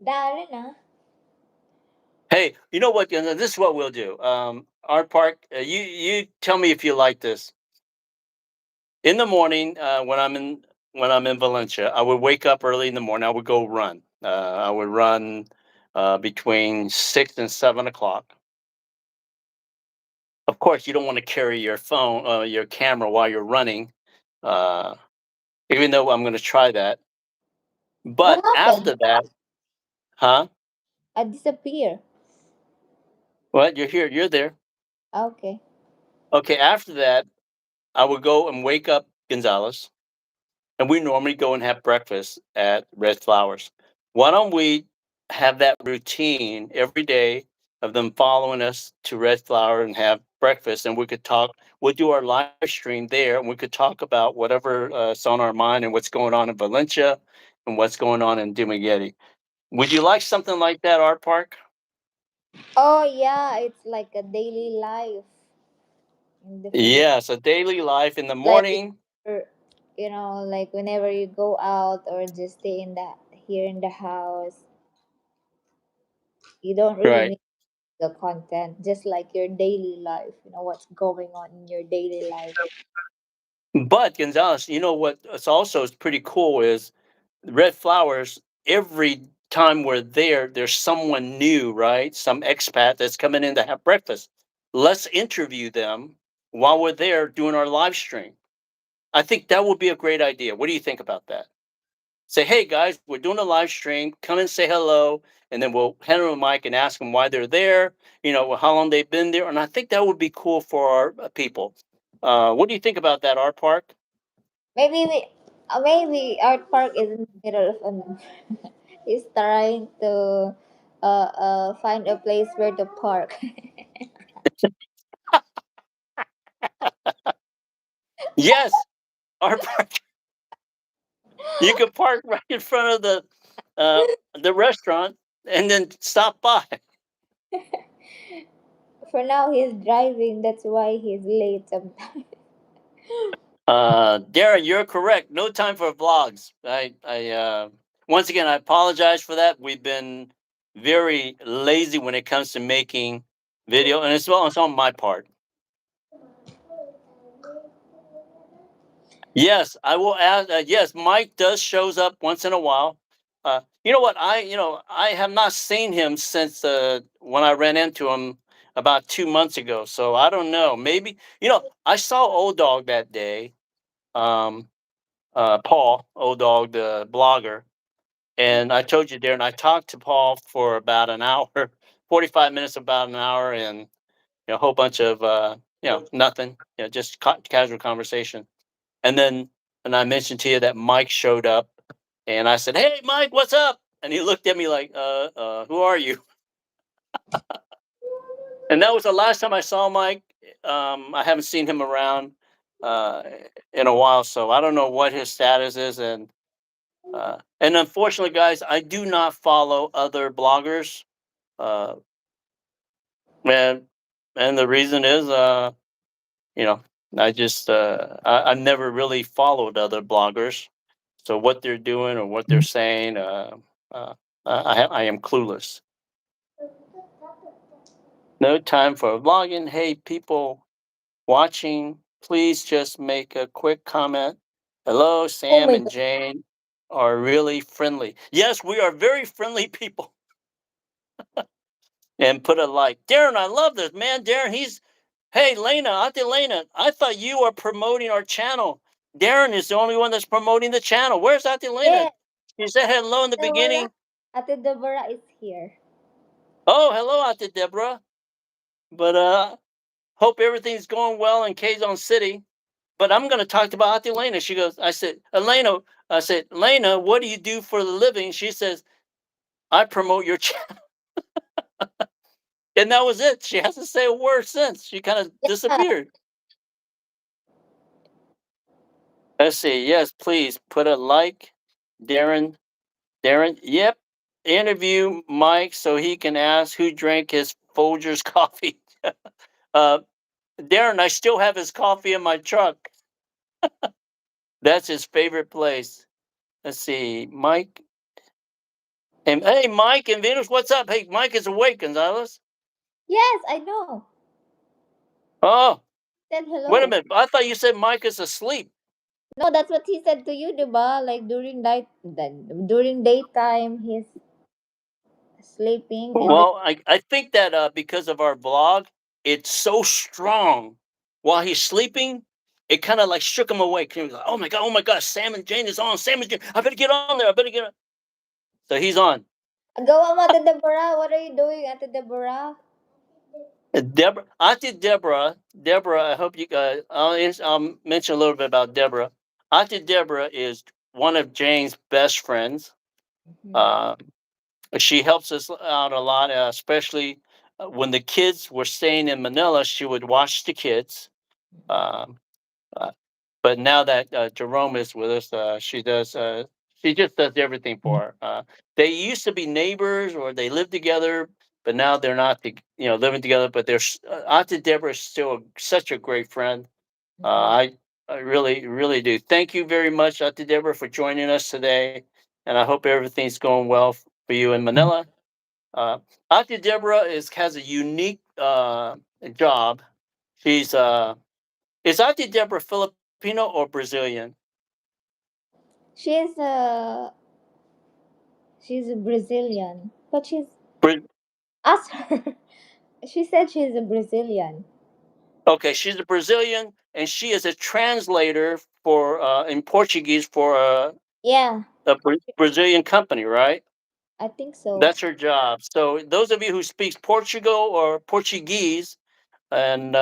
Darren, ah? Hey, you know what? This is what we'll do. Art Park, you tell me if you like this. In the morning, when I'm in Valencia, I would wake up early in the morning. I would go run. I would run between 6 and 7 o'clock. Of course, you don't want to carry your phone, your camera while you're running. Uh, Even though I'm going to try that. What But happened? after that, huh? I disappear. What? You're here. You're there. Okay. Okay. After that, I would go and wake up Gonzalez, and we normally go and have breakfast at Red Flowers. Why don't we have that routine every day of them following us to Red Flower and have breakfast, and we could talk. We'll do our live stream there, and we could talk about whatever is on our mind and what's going on in Valencia and what's going on in Dumaguete. Would you like something like that, Art Park? Oh yeah, it's like a daily life in the Philippines. Yes, a daily life in the Like morning. you're- like whenever you go out or just stay in the here in the house, you don't really Right. need the content. Just like your daily life, what's going on in your daily life. But Gonzalez, you know what? It's also is pretty cool is Red Flowers. Every time we're there, there's someone new, right? Some expat that's coming in to have breakfast. Let's interview them while we're there doing our live stream. I think that would be a great idea. What do you think about that? Say, hey guys, we're doing a live stream. Come and say hello, and then we'll hand them a mic and ask them why they're there. How long they've been there, and I think that would be cool for our people. What do you think about that, Art Park? Maybe Art Park is in the middle of he's trying to find a place where to park. Yes, Art Park. You can park right in front of uh, the restaurant and then stop by. For now, he's driving. That's why he's late sometimes. Darren, you're correct. No time for vlogs. Once again, I apologize for that. We've been very lazy when it comes to making video, and it's on my part. Yes, I will add. Yes, Mike does shows up once in a while. You know what? I have not seen him since when I ran into him about 2 months ago. So I don't know. Maybe I saw Old Dog that day. Um, Paul Old Dog, the blogger, and I told you, Darren, I talked to Paul for about an hour, 45 minutes, about an hour, and a whole bunch of nothing, just casual conversation. And then, and I mentioned to you that Mike showed up, and I said, "Hey, Mike, what's up?" And he looked at me like, who are you?" And that was the last time I saw Mike. I haven't seen him around uh, in a while, so I don't know what his status is. And unfortunately, guys, I do not follow other bloggers. Uh, and and the reason is, you know, I've never really followed other bloggers. So what they're doing or what they're saying, uh, I am clueless. No time for vlogging. Hey, people watching, please just make a quick comment. Hello, Oh Sam my and god. Jane are really friendly. Yes, we are very friendly people. And put a like. Darren, I love this man. Darren, he's hey Lena, Auntie Lena. I thought you were promoting our channel. Darren is the only one that's promoting the channel. Where's Auntie Lena? Yes, She said hello in the Deborah. beginning. Ate Deborah is here. Oh, hello, Auntie Deborah. But hope everything's going well in Quezon City. But I'm going to talk about Auntie Lena. She goes, I said, Elena, I said, Lena, what do you do for a living? She says, I promote your channel. And that was it. She hasn't said a word since. She kind of Yeah. disappeared. Let's see. Yes, please put a like. Darren, Darren, yep. Interview Mike so he can ask who drank his Folgers coffee. uh, Darren, I still have his coffee in my truck. That's his favorite place. Let's see. Mike. And hey, Mike and Venus, what's up? Hey, Mike is awake, Gonzalez. Yes, I know. Oh, Said wait a hello. minute. I thought you said Mike is asleep. No, that's what he said to you, diba? Like during night, then during daytime, he's sleeping, and then Well, I think that because of our vlog, it's so strong. While he's sleeping, it kind of like shook him awake. He was like, oh my God, Sam and Jane is on. Sam and Jane, I better get on there. I better get on. So he's on. gawa mo, Ate Deborah. What are you doing, Ate Deborah? Deborah, Auntie Deborah, Deborah, I hope you guys, I'll mention a little bit about Deborah. Auntie Deborah is one of Jane's best friends. Mhm. Uh, she helps us out a lot, especially when the kids were staying in Manila. She would watch the kids. Um, uh, but now that Jerome is with us, she does. She just does everything for her. They used to be neighbors, or they lived together, but now they're not. Living together. But Auntie Deborah is still such a great friend. Mhm. I really, really do. Thank you very much, Auntie Deborah, for joining us today, and I hope everything's going well for you in Manila. Uh, Auntie Deborah has a unique job. She's is Auntie Deborah Filipino or Brazilian? She's she's a Brazilian, but she's Bra- ask her. She said she's a Brazilian. okay, she's a Brazilian, and she is a translator for in Portuguese for Yeah, Brazilian company, right? I think so. That's her job. So those of you who speak Portugal or Portuguese, and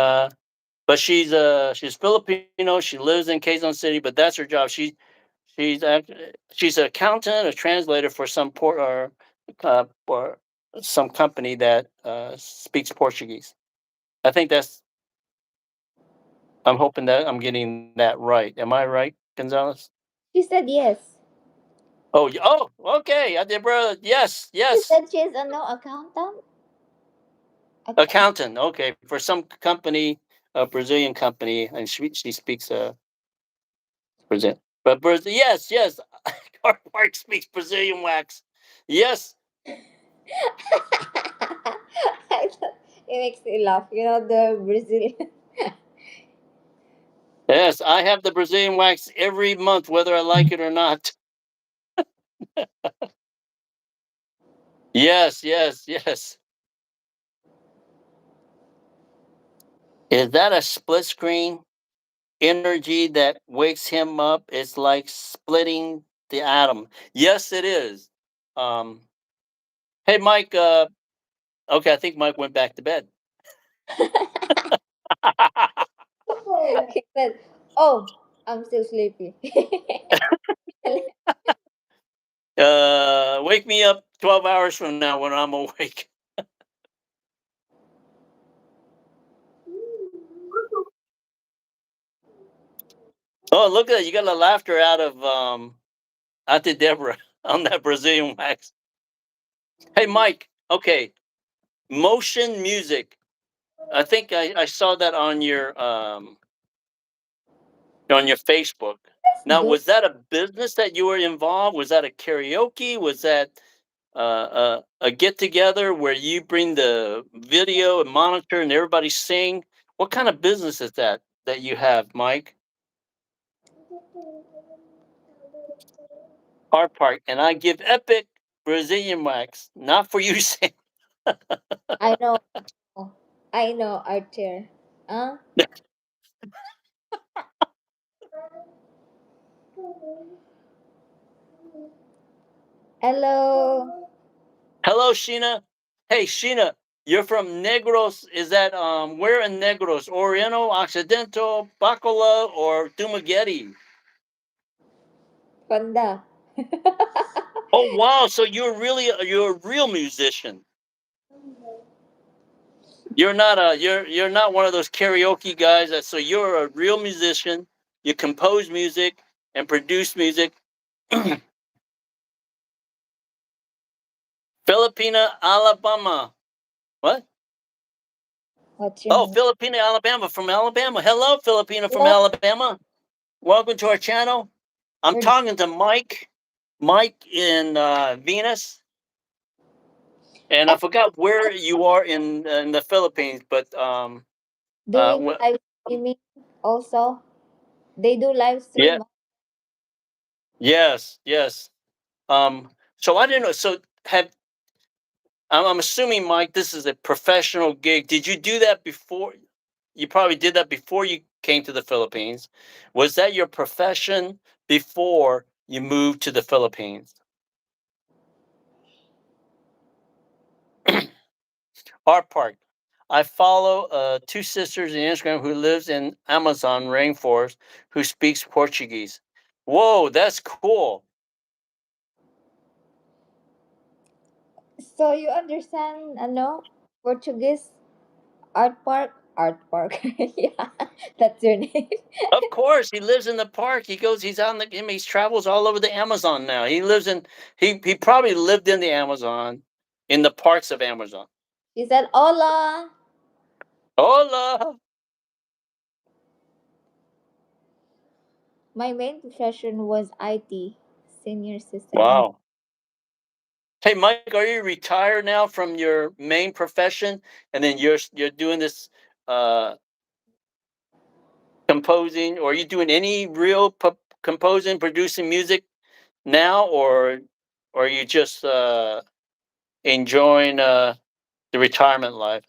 but she's Filipino. She lives in Quezon City, but that's her job. She's an accountant, a translator for or some company that speaks Portuguese. I think that's. I'm hoping that I'm getting that right. Am I right, Gonzalez? She said yes. Oh, okay. I did, brother. Yes, She yes. said she's a no accountant. Accountant. Okay, for some company, a Brazilian company, and she speaks Brazil. But Brazil, yes, yes. Car Park speaks Brazilian wax. Yes, I thought it makes me laugh. You know the Brazilian. yes. I have the Brazilian wax every month, whether I like it or not. Yes, yes, yes. Is that a split screen energy that wakes him up? It's like splitting the atom. Yes, it is. Um, hey, Mike. Okay, I think Mike went back to bed. He said, "Oh, I'm still sleepy." Wake me up 12 hours from now when I'm awake. Oh, look at that! You got the laughter out of Auntie Deborah on that Brazilian wax. Hey, Mike. Okay, motion music. I think I saw that on your Facebook. That's Now, good. was that a business that you were involved? Was that a karaoke? Was that a get together where you bring the video and monitor and everybody sing? What kind of business is that you have, Mike? Art Park, and I give epic Brazilian wax, not for you, Sam. I know. I know, Archer. Huh? Hello. Hello, Sheena. Hey, Sheena, you're from Negros. Is that where in Negros? Oriental, Occidental, Bacola, or Dumaguete? Panda. Oh wow! So you're a real musician. You're not one of those karaoke guys. So you're a real musician. You compose music and produce music. Filipina, Alabama. What? What's your Oh, name? Filipina, Alabama, from Alabama. Hello, Filipina from Hello. Alabama. Welcome to our channel. I'm We're talking to Mike in Venus, and I forgot where you are in the Philippines, but doing wh- live streaming also. They do live yeah, stream. yes. So I didn't know. So have I'm assuming, Mike, this is a professional gig. Did you do that before? You probably did that before you came to the Philippines. Was that your profession before you moved to the Philippines? Art Park. I follow two sisters on Instagram who lives in Amazon rainforest who speaks Portuguese. Whoa, that's cool. So you understand, ano, Portuguese art park? Art park. Yeah, that's your name. Of course, he lives in the park. He's on the. He travels all over the Amazon now. He probably lived in the Amazon, in the parks of Amazon. She said, "Hola." Hola. My main profession was IT, senior system engineer. Wow. Hey, Mike, are you retired now from your main profession, and then you're doing this uh, composing, or are you doing any real composing, producing music now, or are you just enjoying the retirement life?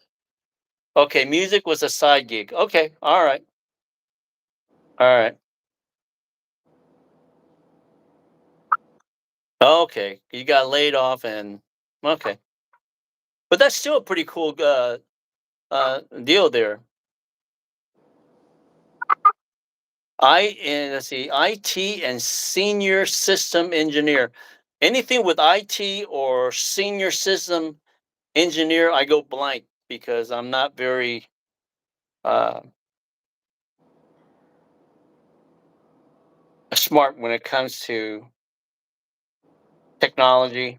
Okay, music was a side gig. Okay, all right, okay. You got laid off, and okay, but that's still a pretty cool deal there. Let's see, IT and senior system engineer. Anything with IT or senior system engineer, I go blank because I'm not very uh, smart when it comes to technology,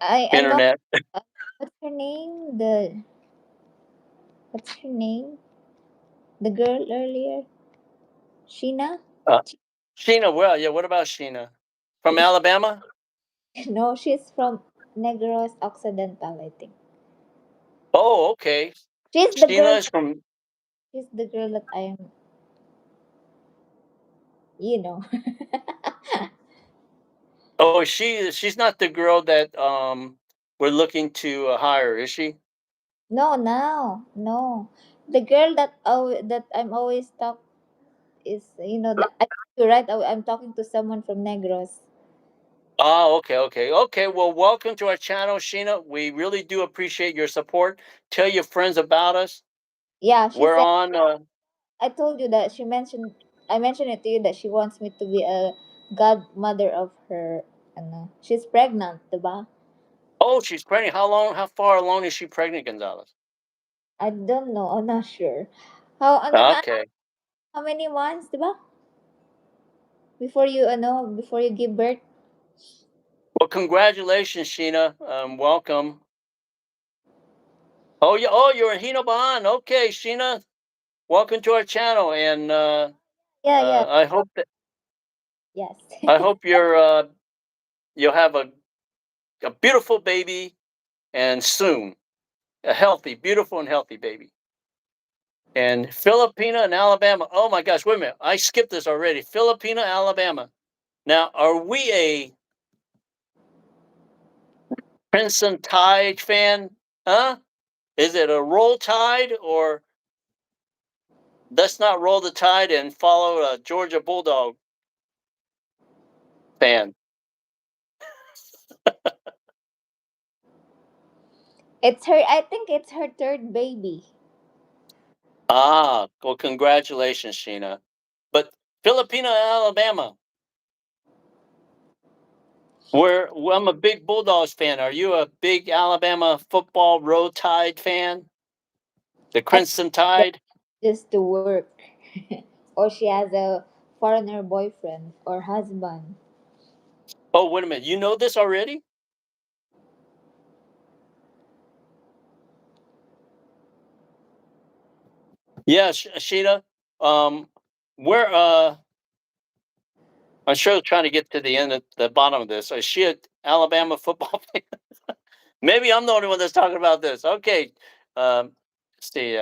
I know. internet. What's her name? What's her name? The girl earlier, Sheena. Uh, Sheena, well, yeah. What about Sheena from Alabama? No, she's from Negros Occidental, I think. Oh, okay. She's the girl. Sheena is from. She's the girl that I am. You know. Oh, she's not the girl that we're looking to hire, is she? No, no, no. The girl that I'm always talk is, that you're right. I'm talking to someone from Negros. Oh, okay. Well, welcome to our channel, Sheena. We really do appreciate your support. Tell your friends about us. Yeah, she We're said. on. I told you that she mentioned. I mentioned it to you that she wants me to be a godmother of her. She's pregnant, diba? Oh, she's pregnant. How long? How far along is she pregnant, Gonzalez? I don't know. I'm not sure. Ano, Okay. how many months, diba? Before you give birth. Well, congratulations, Sheena. Welcome. Oh, yeah. Oh, you're in Hinoban. Okay, Sheena. Welcome to our channel, and Yeah, yeah. I hope that Yes. I hope you're you'll have a beautiful baby, and soon a healthy, beautiful, and healthy baby. And Filipina and Alabama. Oh my gosh, wait a minute. I skipped this already. Filipina, Alabama. Now, are we a Crimson Tide fan? Huh? Is it a roll tide, or let's not roll the tide and follow a Georgia Bulldog fan? It's her. I think it's her third baby. Ah, well, congratulations, Sheena. But Filipino, Alabama, I'm a big Bulldogs fan. Are you a big Alabama football Roll Tide fan? The I Crimson think Tide? just to work, or she has a foreigner boyfriend or husband. Oh, wait a minute. You know this already? Yeah, Sheena. Um, where I'm sure trying to get to the end of the bottom of this. Is she an Alabama football fan? Maybe I'm the only one that's talking about this. Okay. Let's see.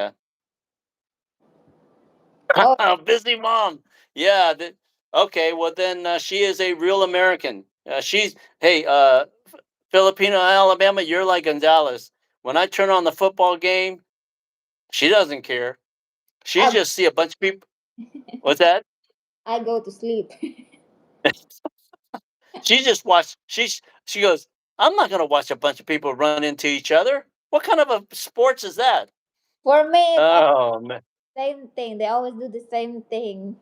Oh, Busy mom. Yeah. Okay. Well, then she is a real American. She's hey, Filipino, Alabama. You're like Gonzalez. When I turn on the football game, she doesn't care. She I, just see a bunch of people. What's that? I go to sleep. She just watched. She goes. I'm not going to watch a bunch of people run into each other. What kind of a sports is that? For me, it's all Oh man. the same thing. They always do the same thing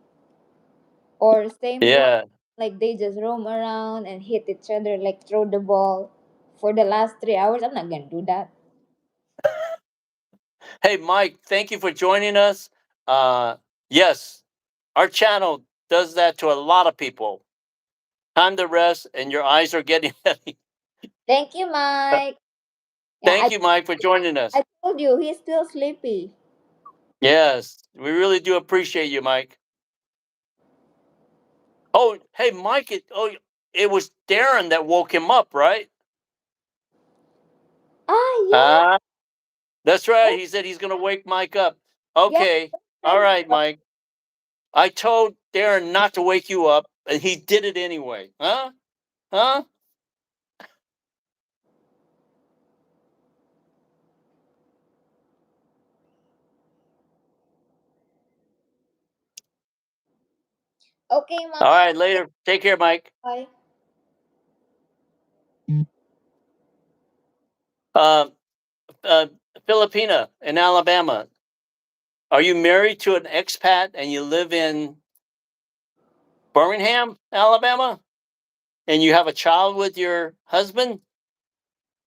or same game. Yeah. Like they just roam around and hit each other, like throw the ball for the last 3 hours. I'm not gonna do that. Hey, Mike. Thank you for joining us. Yes, our channel does that to a lot of people. Time to rest, and your eyes are getting heavy. Thank you, Mike. Yeah, Thank you, Mike, for joining I us. told you he's still sleepy. Yes, we really do appreciate you, Mike. Oh, hey, Mike. It was Darren that woke him up, right? Ah, yeah, Ah, that's right. yeah, He said he's going to wake Mike up. yeah. Okay. All Time right, Mike. I told Darren not to wake you up, and he did it anyway. Huh? Huh? Okay, All Mike. right, later. Take care, Mike. Bye. Uh, uh, Filipina in Alabama. Are you married to an expat and you live in Birmingham, Alabama, and you have a child with your husband?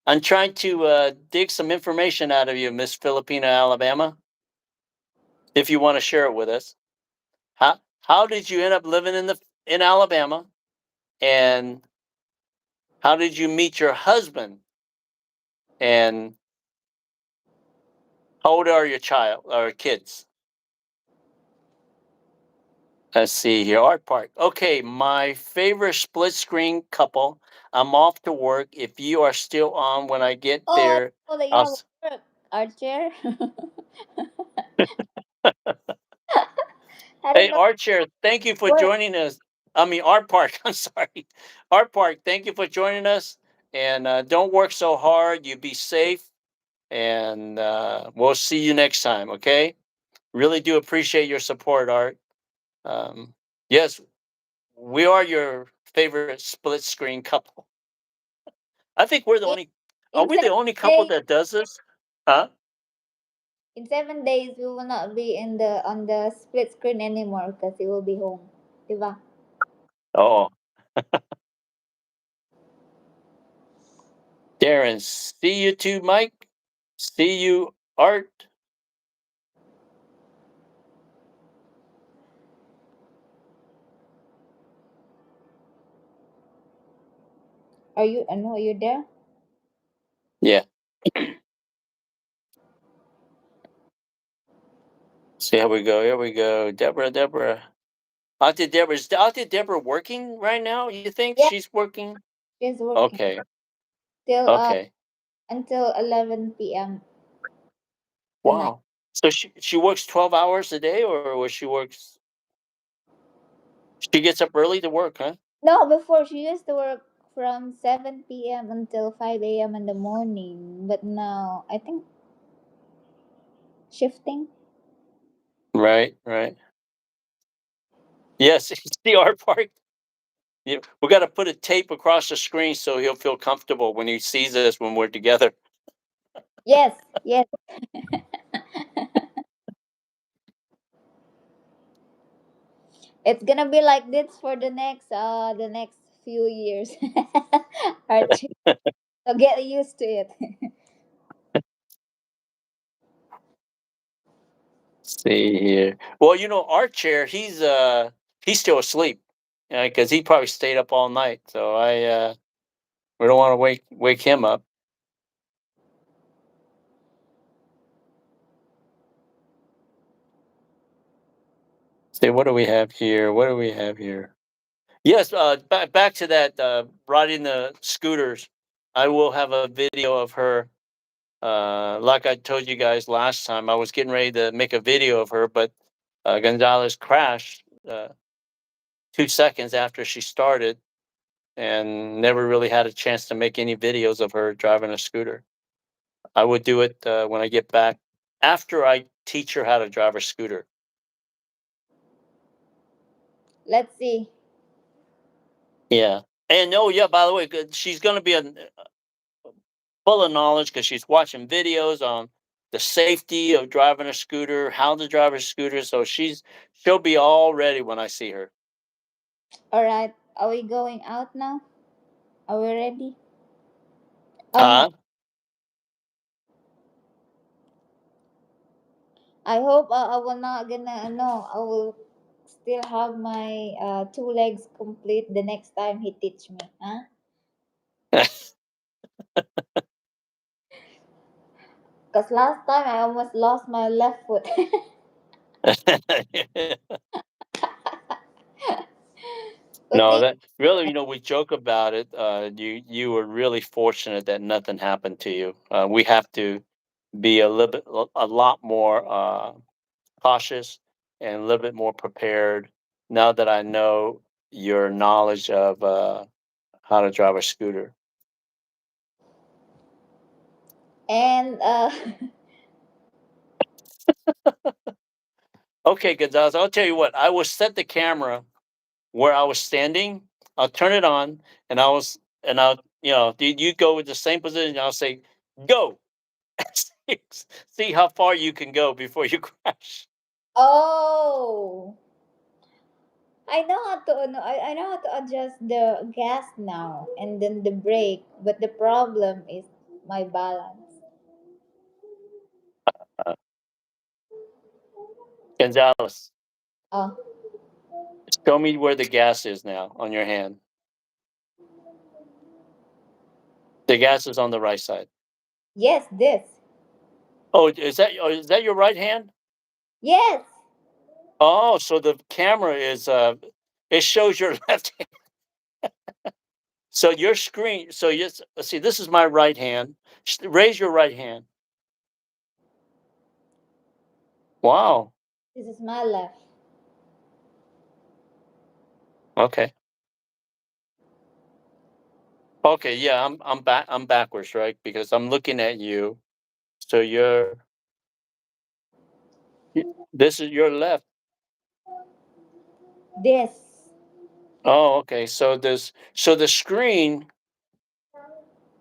I'm trying to dig some information out of you, Miss Filipina, Alabama. If you want to share it with us, how did you end up living in Alabama, and how did you meet your husband, and how old are your child or kids? Let's see here. Art Park. Okay, my favorite split screen couple. I'm off to work. If you are still on when I get Oh, I there, know that you I'll. have work, Archer. I don't Hey, know Art Chair, thank you for work. joining us. I mean, Art Park. I'm sorry, Art Park. Thank you for joining us. And don't work so hard. You be safe, and we'll see you next time. Okay. Really do appreciate your support, Art. Yes, we are your favorite split screen couple. I think we're the In, only. Are in we the seven only couple days, that does this? Huh? in 7 days, we will not be in the on the split screen anymore because he will be home. Diba? Oh, Darren. See you too, Mike. See you, Art. Are you? I know are you there. Yeah. See how we go. Here we go. Deborah. Auntie Deborah. Is Auntie Deborah working right now? You think Yeah, she's working? She's working Okay. till Okay. until 11 p.m. tonight. Wow. So she works 12 hours a day, or she works? She gets up early to work, huh? No, before she used to work from 7 p.m. until 5 a.m. in the morning, but now I think shifting. Right. Right. Yes. It's the art part. Yeah, we got to put a tape across the screen so he'll feel comfortable when he sees us when we're together. Yes, yes. It's gonna be like this for the next few years. Archie, so get used to it. See here. Well, our chair, he's still asleep. Because he probably stayed up all night. So we don't want to wake him up. See, what do we have here? What do we have here? Yes, back to that riding the scooters. I will have a video of her. Like I told you guys last time, I was getting ready to make a video of her, but Gonzalez crashed 2 seconds after she started, and never really had a chance to make any videos of her driving a scooter. I would do it when I get back after I teach her how to drive a scooter. Let's see. Yeah. And oh yeah, by the way, she's going to be full of knowledge because she's watching videos on the safety of driving a scooter, how to drive a scooter. So she'll be all ready when I see her. All right, are we going out now? Are we ready? Oh no. Huh? I hope I will not gonna no. I will still have my two legs complete the next time he teach me. Huh? Cause last time I almost lost my left foot. But No, the that really, we joke about it. You were really fortunate that nothing happened to you. We have to be a lot more cautious and a little bit more prepared now that I know your knowledge of how to drive a scooter. and Okay, Gonzalez, I'll tell you what. I will set the camera where I was standing. I'll turn it on, and I'll, you go with the same position. I'll say, go. see see how far you can go before you crash. oh, I know how to no, I know how to adjust the gas now and then the brake, but the problem is my balance. Uh, Gonzalez, Oh, show me where the gas is now on your hand. The gas is on the right side. yes, this. Oh, is that your right hand? Yes. Oh, so the camera is it shows your left hand. So your screen. So yes, let's see. This is my right hand. Raise your right hand. Wow. This is my left. Okay. Okay. Yeah, I'm back. I'm backwards, right? Because I'm looking at you. So this is your left. This. Oh, okay. So the screen.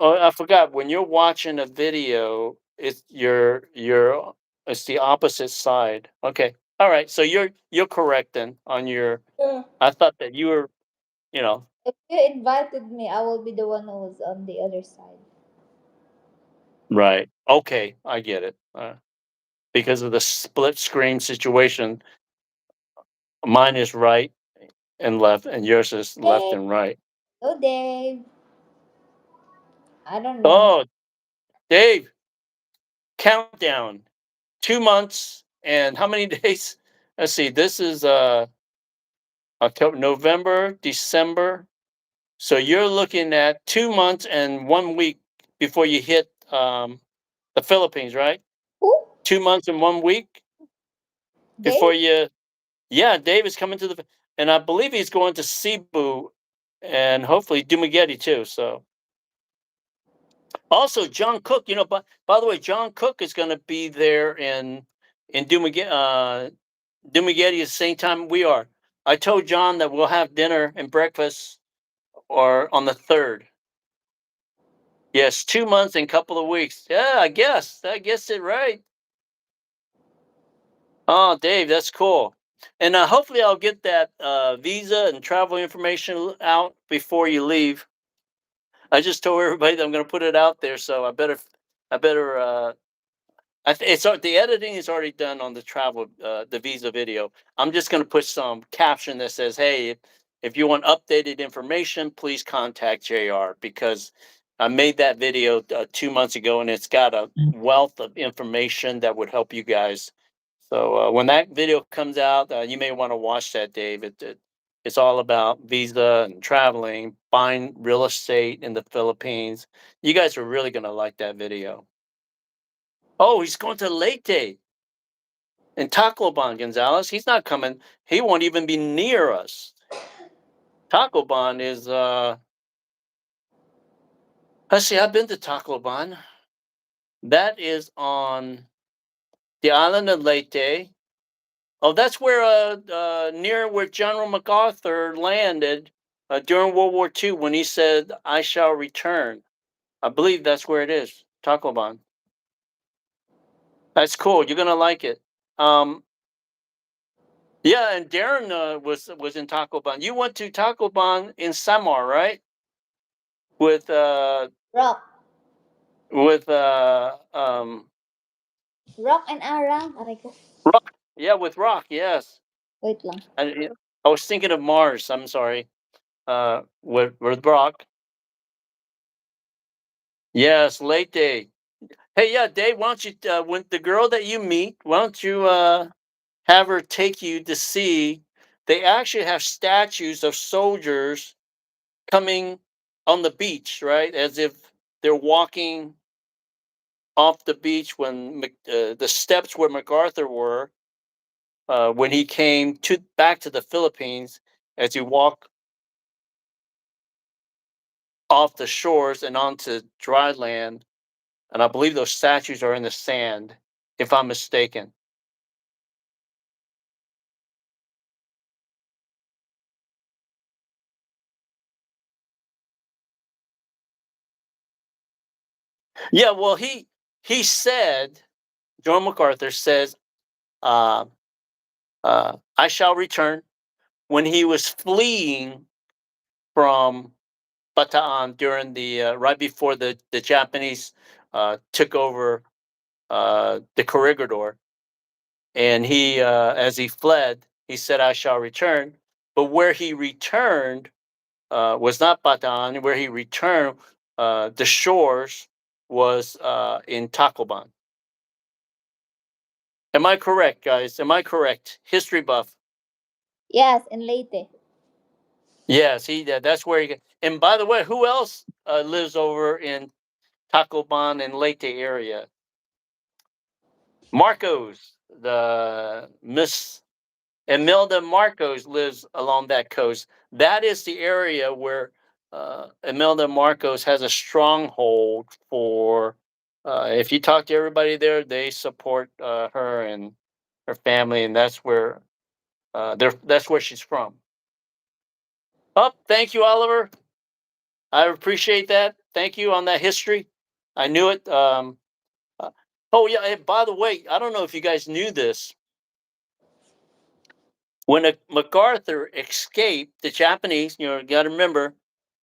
Oh, I forgot. When you're watching a video, it's the opposite side. Okay. All right. So you're correct then on your. Yeah. I thought that you were, you know, If you invited me, I will be the one who was on the other side. right. Okay, I get it. Because of the split screen situation, mine is right and left, and yours is left Hey, and right. hello, Dave. I don't know. Oh, Dave, countdown. 2 months and how many days? Let's see. This is October, November, December. So you're looking at 2 months and 1 week before you hit the Philippines, right? Who? 2 months and 1 week before Dave? you. Yeah, Dave is coming to and I believe he's going to Cebu and hopefully Dumaguete too. So also John Cook, by the way, John Cook is going to be there in Dumaguete at the same time we are. I told John that we'll have dinner and breakfast or on the third. Yes, 2 months and a couple of weeks. Yeah, I guess it right. Oh, Dave, that's cool. And hopefully I'll get that visa and travel information out before you leave. I just told everybody that I'm going to put it out there, so I better. The editing is already done on the visa video. I'm just going to put some caption that says, "Hey, if you want updated information, please contact JR," because I made that video 2 months ago, and it's got a wealth of information that would help you guys. So when that video comes out, you may want to watch that, Dave. It's all about visa and traveling, buying real estate in the Philippines. You guys are really going to like that video. Oh, he's going to Leyte in Tacloban, Gonzalez. He's not coming. He won't even be near us. Tacloban is let's see, I've been to Tacloban. That is on the island of Leyte. Oh, that's where near where General MacArthur landed during World War II when he said, "I shall return." I believe that's where it is, Tacloban. That's cool. You're gonna like it. Um, Yeah, and Darren was in Tacloban. You went to Tacloban in Samar, right? With Rock. with uh um Rock and Arang. Aray ko. Rock. Yeah, with Rock. Yes. Wait lang. I was thinking of Mars. I'm sorry. With Rock. Yes, late day. Hey, yeah, Dave. Why don't you when the girl that you meet? Why don't you have her take you to see? They actually have statues of soldiers coming on the beach, right? As if they're walking off the beach when the steps where MacArthur were when he came to back to the Philippines. As you walk off the shores and onto dry land, and I believe those statues are in the sand, if I'm mistaken. Yeah, well, he said, John MacArthur says, uh, "I shall return." When he was fleeing from Bataan during the right before the Japanese took over the corregidor, and he as he fled, he said, "I shall return." But where he returned was not Bataan. Where he returned, the shores was in Tacloban. Am I correct, guys? Am I correct? History buff. Yes, in Leyte. Yes, that's where he. And by the way, who else lives over in Tacloban and Leyte area? Marcos, the Miss Imelda Marcos lives along that coast. That is the area where Imelda Marcos has a stronghold for. If you talk to everybody there, they support her and her family, and that's where she's from. Oh, thank you, Oliver. I appreciate that. Thank you on that history. I knew it. Uh, oh yeah. And by the way, I don't know if you guys knew this. When MacArthur escaped the Japanese, you got to remember,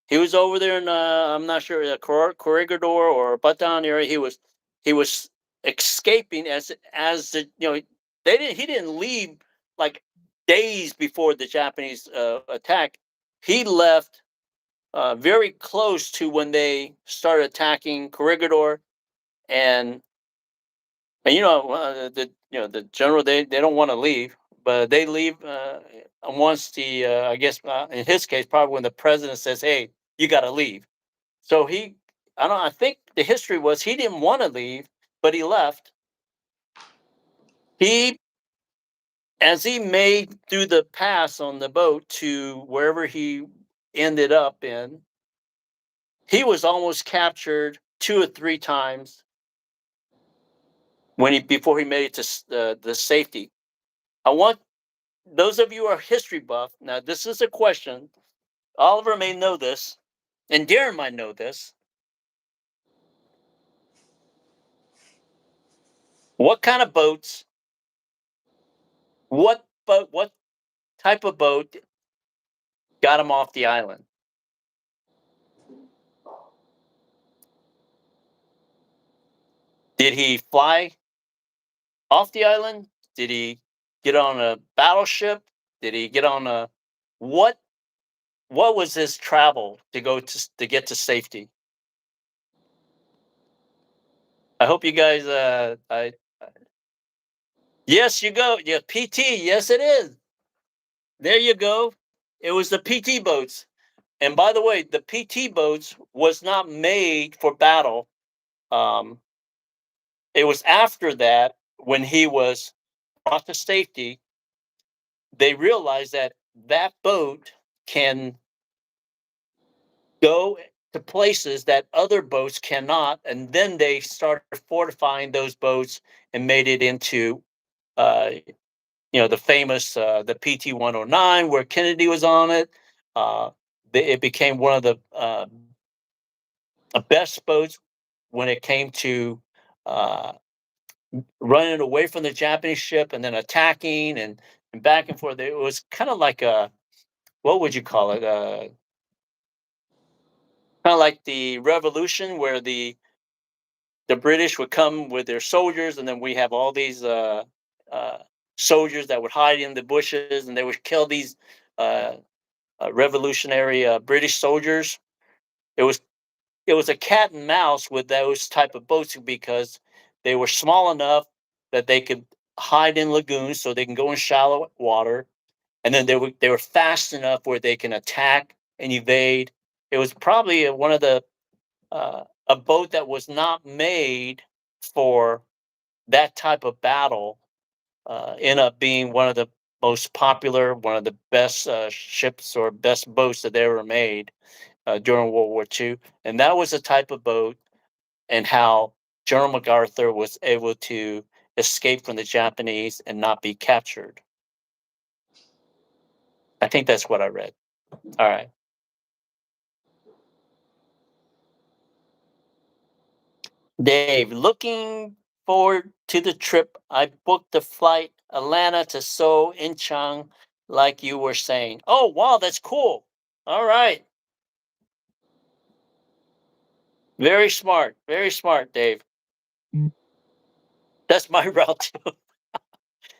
he was over there in I'm not sure the Corregidor or Bataan area. He was escaping as the they didn't he didn't leave like days before the Japanese attack. He left very close to when they started attacking Corregidor, and the general they don't want to leave, but they leave once the I guess in his case probably when the president says, "Hey, you got to leave. So I don't. I think the history was he didn't want to leave, but he left. He, as he made through the pass on the boat to wherever he ended up in, he was almost captured 2 or 3 times when he before he made it to the safety. I want those of you who are history buff. Now, this is a question. Oliver may know this, and Darren might know this. What kind of boats? What boat? What type of boat got him off the island? Did he fly off the island? Did he get on a battleship? Did he get on a what? What was his travel to go to get to safety? I hope you guys. Yes, you go. Yeah, PT. Yes, it is. There you go. It was the PT boats. And by the way, the PT boats was not made for battle. Um, it was after that when he was brought to safety, they realized that that boat can go to places that other boats cannot, and then they started fortifying those boats and made it into uh, the famous the PT 109 where Kennedy was on it. It became one of the best boats when it came to uh, running away from the Japanese ship and then attacking and back and forth. It was kind of like a what would you call it? Kind of like the Revolution, where the British would come with their soldiers, and then we have all these uh, soldiers that would hide in the bushes, and they would kill these uh, revolutionary British soldiers. It was it was a cat and mouse with those type of boats because they were small enough that they could hide in lagoons, so they can go in shallow water, and then they were fast enough where they can attack and evade. It was probably one of the a boat that was not made for that type of battle. End up being one of the most popular, one of the best ships or best boats that they ever made during World War II. And that was a type of boat, and how General MacArthur was able to escape from the Japanese and not be captured. I think that's what I read. All right. Dave, looking forward to the trip. I booked the flight Atlanta to Seoul, Incheon, like you were saying. Oh, wow, that's cool. All right. Very smart, Dave. That's my route too.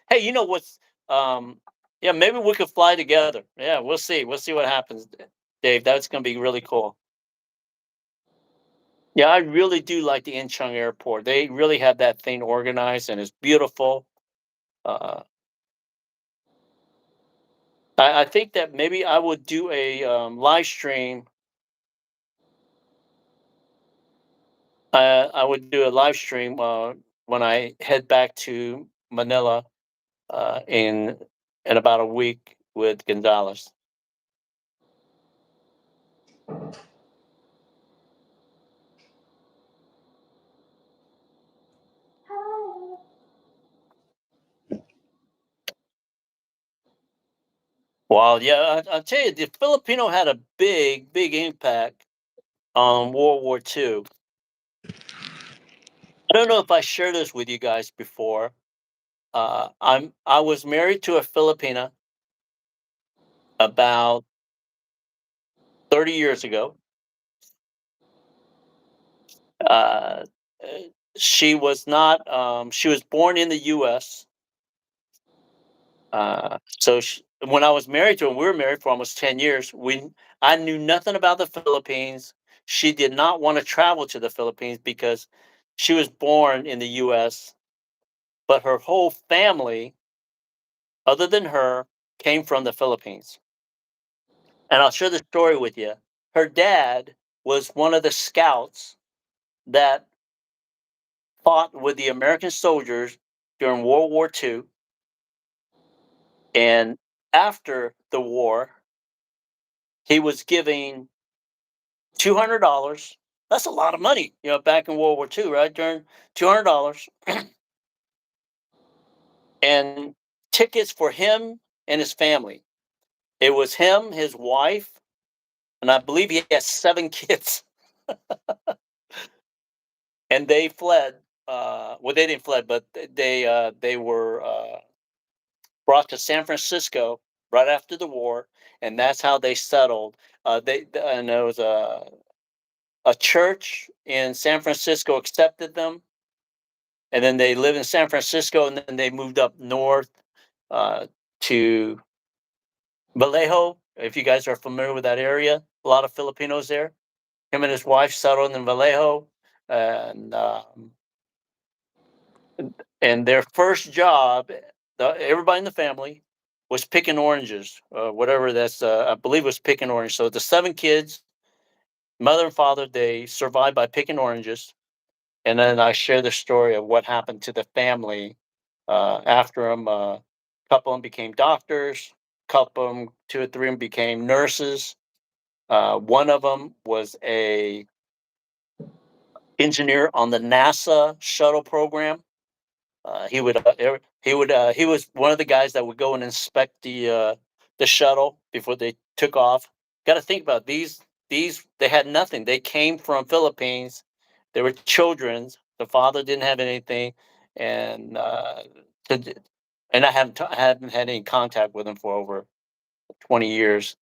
Hey, you know what's yeah, maybe we could fly together. Yeah, we'll see. We'll see what happens, Dave. That's gonna be really cool. Yeah, I really do like the Incheon airport. They really have that thing organized and it's beautiful. Uh I think that maybe I would do a live stream. I would do a live stream when I head back to Manila in about a week with Gonzalez. Well, yeah, I'll tell you, the Filipino had a big impact on World War II. I don't know if I shared this with you guys before. I was married to a Filipina about 30 years ago. Uh, she was not. She was born in the U.S. When I was married to her, we were married for almost 10 years. I knew nothing about the Philippines. She did not want to travel to the Philippines because she was born in the U.S. But her whole family, other than her, came from the Philippines. And I'll share the story with you. her dad was one of the scouts that fought with the American soldiers during World War II. And after the war, he was giving $200. That's a lot of money, back in World War II, right? During $200 and tickets for him and his family. It was him, his wife, and I believe he has 7 kids, and they fled. Well, they didn't fled, but they were brought to San Francisco right after the war, and that's how they settled. And there was a church in San Francisco accepted them, and then they lived in San Francisco, and then they moved up north to Vallejo. If you guys are familiar with that area, a lot of Filipinos there. Him and his wife settled in Vallejo, and and their first job, everybody in the family was picking oranges, whatever that's. I believe it was picking oranges. So the 7 kids, mother and father, they survived by picking oranges. And then I share the story of what happened to the family after them. A couple of them became doctors. Couple of them, 2 or 3 of them became nurses. One of them was a engineer on the NASA shuttle program. He was one of the guys that would go and inspect the shuttle before they took off. Got to think about these. They had nothing. They came from Philippines. They were children. The father didn't have anything, and to, and I haven't had any contact with him for over 20 years.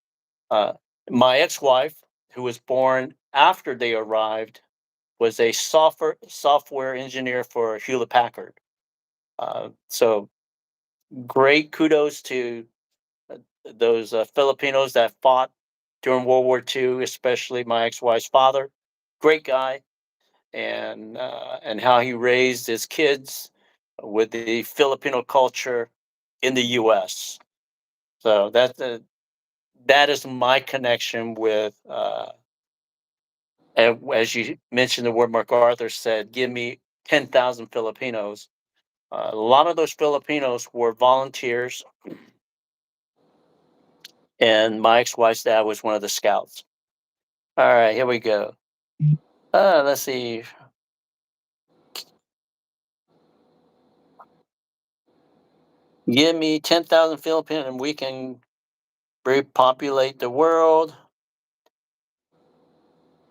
Uh, my ex-wife, who was born after they arrived, was a software engineer for Hewlett Packard. So great kudos to uh, those Filipinos that fought during World War II, especially my ex-wife's father. Great guy, and how he raised his kids with the Filipino culture in the U.S. So that is my connection with. And as you mentioned, the word MacArthur said, "Give me 10,000 Filipinos." A lot of those Filipinos were volunteers, and my ex-wife's dad was one of the scouts. All right, here we go. Let's see. Give me 10,000 Filipinos, and we can repopulate the world.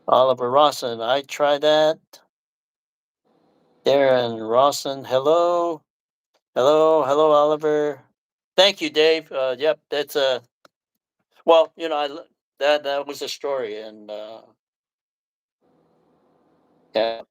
Oliver Rawson, I tried that. Darren Rawson, hello, hello, Oliver. Thank you, Dave. Yep, that's a well, that was a story, and yeah.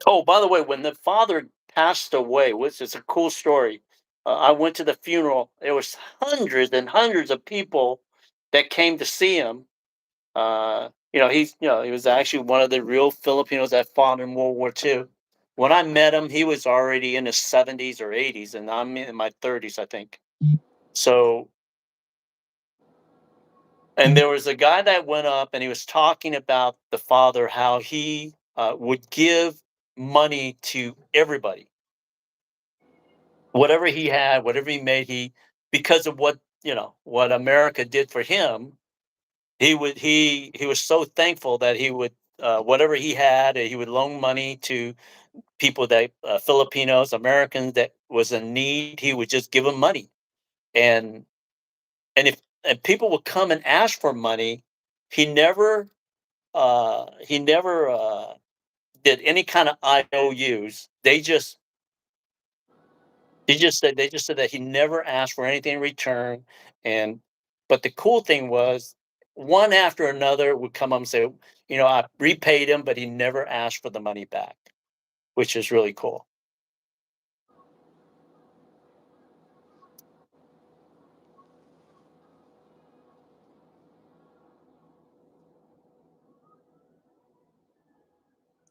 Oh, by the way, when the father passed away, which is a cool story, I went to the funeral. There was hundreds and hundreds of people that came to see him. He was actually one of the real Filipinos that fought in World War II. When I met him, he was already in his 70s or 80s, and I'm in my 30s, I think. So, and there was a guy that went up and he was talking about the father, how he would give money to everybody, whatever he had, whatever he made, because of what America did for him. He was so thankful that he would whatever he had, he would loan money to people that Filipinos, Americans that was in need. He would just give them money, and if and people would come and ask for money, he never did any kind of IOUs. They just said that he never asked for anything in return, and but the cool thing was, one after another would come up and say, "I repaid him, but he never asked for the money back," which is really cool.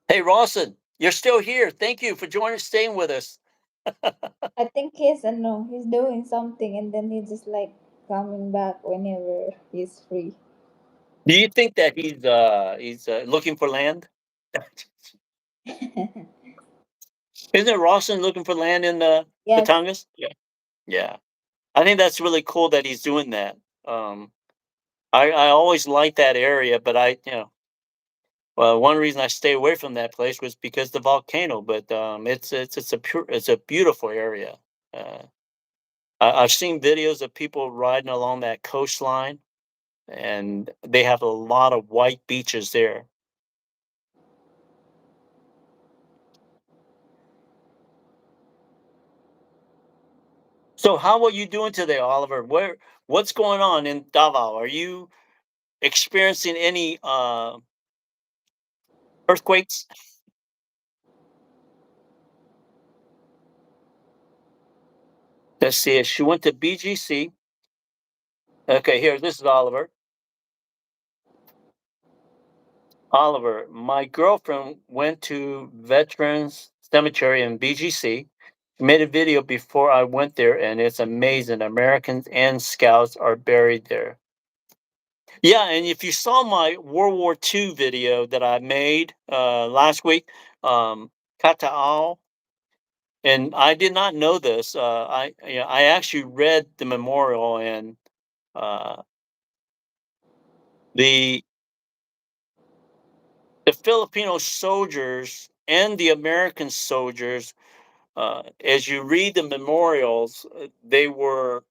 Hey, Rawson, you're still here. Thank you for staying with us. I think he's doing something and then he's just like coming back whenever he's free. Do you think that he's looking for land? Isn't it Rawson looking for land in the Yes. Batangas? Yeah, yeah. I think that's really cool that he's doing that. Um, I always liked that area, but well, one reason I stay away from that place was because the volcano. But it's a beautiful area. Uh, I've seen videos of people riding along that coastline, and they have a lot of white beaches there. So, how are you doing today, Oliver? What's going on in Davao? Are you experiencing any earthquakes? Let's see. She went to BGC. Okay, here. This is Oliver. Oliver, my girlfriend went to Veterans Cemetery in BGC. She made a video before I went there, and it's amazing. Americans and Scouts are buried there. Yeah, and if you saw my World War II video that I made last week, Kata'ao, and I did not know this. I actually read the memorial, and uh, the the Filipino soldiers and the American soldiers, as you read the memorials, they were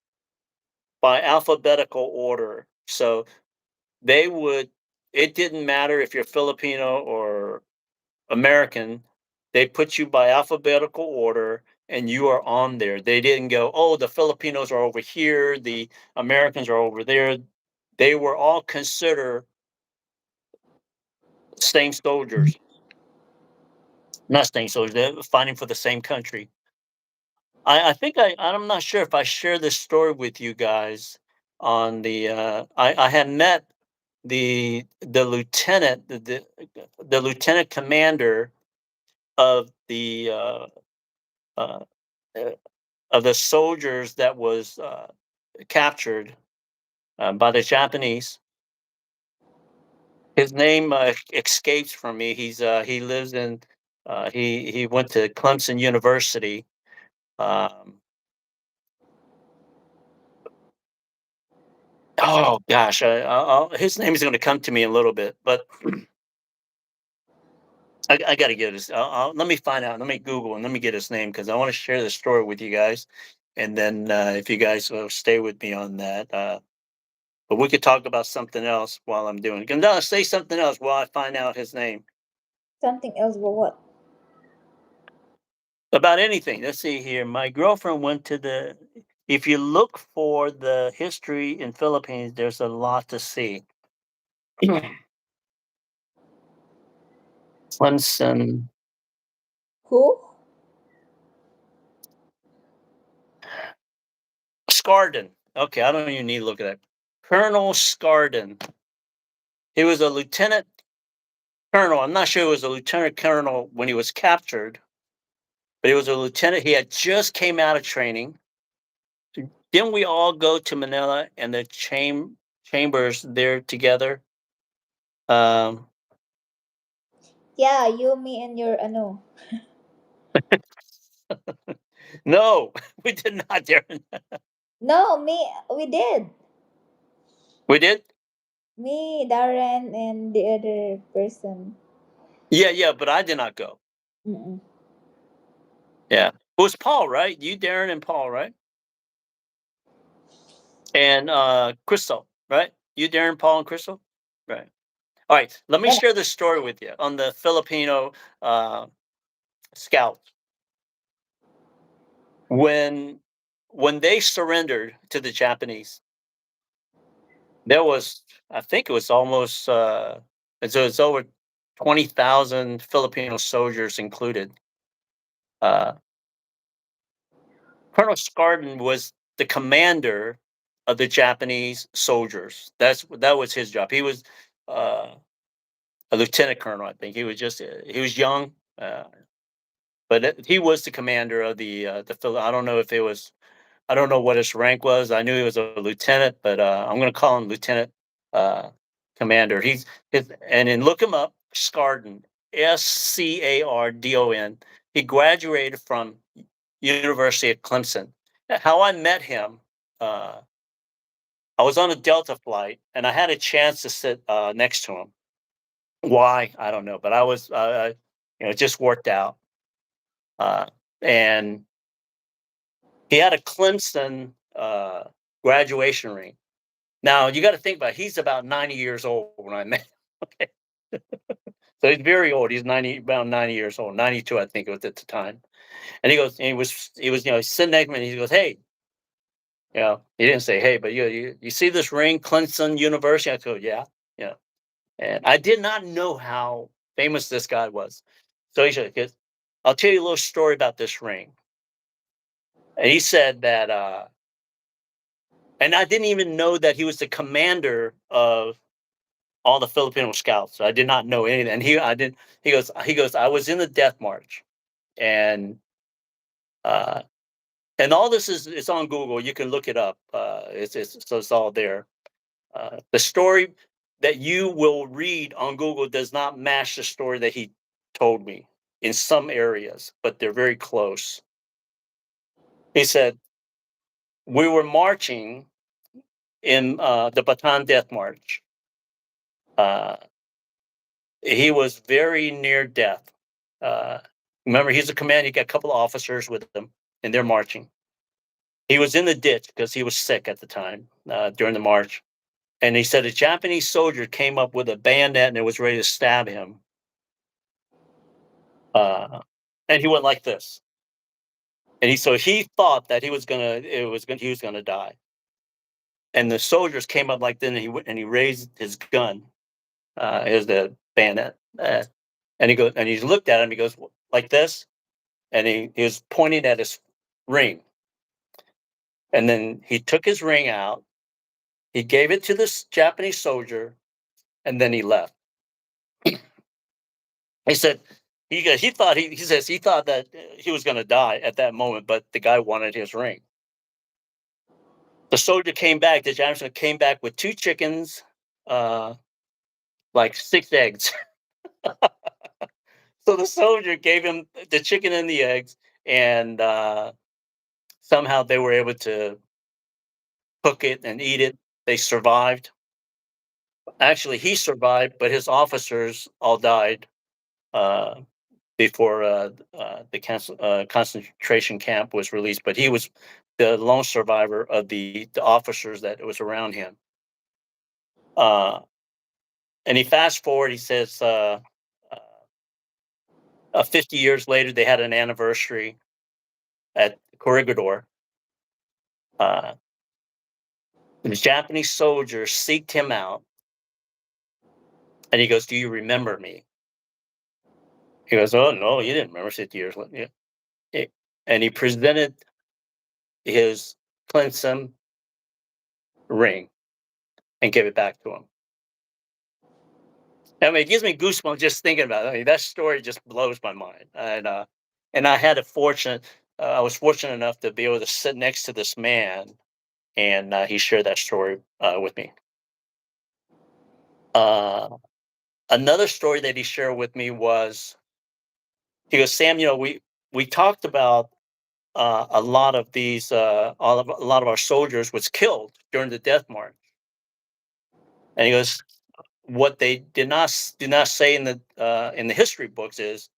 by alphabetical order. So they would. It didn't matter if you're Filipino or American, they put you by alphabetical order and you are on there. They didn't go, oh, the Filipinos are over here, the Americans are over there. They were all considered same soldiers, not same soldiers, they're fighting for the same country. I think I'm not sure if I share this story with you guys on I had met the lieutenant, the lieutenant commander of uh, uh, of the soldiers that was captured by the Japanese. His name escapes from me. He lives in he went to Clemson University. Um, oh gosh, his name is going to come to me in a little bit, but I got to get his. Let me find out. Let me Google and let me get his name because I want to share the story with you guys. And then if you guys will stay with me on that. But we could talk about something else while I'm doing it. Gonzalez, say something else while I find out his name. Something else, but what? About anything. Let's see here. My girlfriend went to the. If you look for the history in Philippines, there's a lot to see. Clemson, Who? Skardon. Okay, I don't even need to look at that. Colonel Skardon. He was a lieutenant colonel. I'm not sure he was a lieutenant colonel when he was captured, but he was a lieutenant. He had just came out of training. Didn't we all go to Manila and the chambers there together? Um, Yeah, you, me, and your no, we did not, Darren. No, me. We did. We did. Me, Darren, and the other person. Yeah, yeah, but I did not go. Mm-mm. Yeah, it was Paul, right? You, Darren, and Paul, right? And Crystal, right? You, Darren, Paul, and Crystal, right? All right. Let me And share this story with you on the Filipino uh, scouts when when they surrendered to the Japanese. There was, I think it was almost, it's over 20,000 Filipino soldiers included. Uh, Colonel Skardon was the commander of the Japanese soldiers. That was his job. He was uh, a lieutenant colonel, I think. He was young, but he was the commander of the I don't know if it was, I don't know what his rank was. I knew he was a lieutenant, but I'm going to call him Lieutenant uh, Commander. And then look him up, Skardon, Scardon. He graduated from University of Clemson. How I met him, uh, I was on a Delta flight, and I had a chance to sit next to him. Why, I don't know, but I was, it just worked out. Uh, and he had a Clemson graduation ring. Now you got to think about it, he's about 90 years old when I met him. Okay. So he's very old. He's 90, about 90 years old, 92, I think it was at the time. And he goes, and he was, sitting next to me and he goes, hey, he didn't say, hey, but you see this ring, Clemson University? I go, yeah, yeah. And I did not know how famous this guy was. So he said, I'll tell you a little story about this ring. And he said that, and I didn't even know that he was the commander of all the Filipino scouts. I did not know anything. And I didn't. He goes. I was in the death march, and uh, and all this is it's on Google. You can look it up. It's all there. The story that you will read on Google does not match the story that he told me in some areas, but they're very close. He said we were marching in the Bataan Death March. Uh, he was very near death. Uh, Remember, he's a commander. He got a couple of officers with him, and they're marching. He was in the ditch because he was sick at the time during the march. And he said a Japanese soldier came up with a bayonet and it was ready to stab him. Uh, and he went like this. And he thought that he was gonna die. And the soldiers came up like then, and he raised his gun, as the bayonet, and he looked at him. He goes like this, and he was pointing at his ring. And then he took his ring out. He gave it to this Japanese soldier, and then he left. He said he thought he says he thought that he was going to die at that moment, but the guy wanted his ring. The soldier came back. The Japanese came back with 2 chickens, uh, like 6 eggs. So the soldier gave him the chicken and the eggs, and somehow they were able to cook it and eat it. They survived. Actually, he survived, but his officers all died uh, before the concentration camp was released. But he was the lone survivor of the officers that was around him. Uh, and he fast forward. He says, 50 years later, they had an anniversary at Corregidor. Uh, the Japanese soldier seeked him out, and he goes, "Do you remember me?" He goes, "Oh no, you didn't remember 50 years later." Yeah. And he presented his Clemson ring and gave it back to him. I mean, it gives me goosebumps just thinking about it. I mean, that story just blows my mind. And I had a fortunate, I was fortunate enough to be able to sit next to this man, and he shared that story with me. Uh, Another story that he shared with me was he goes, Sam, we talked about a lot of a lot of our soldiers was killed during the death march, and he goes, what they did not say in the history books is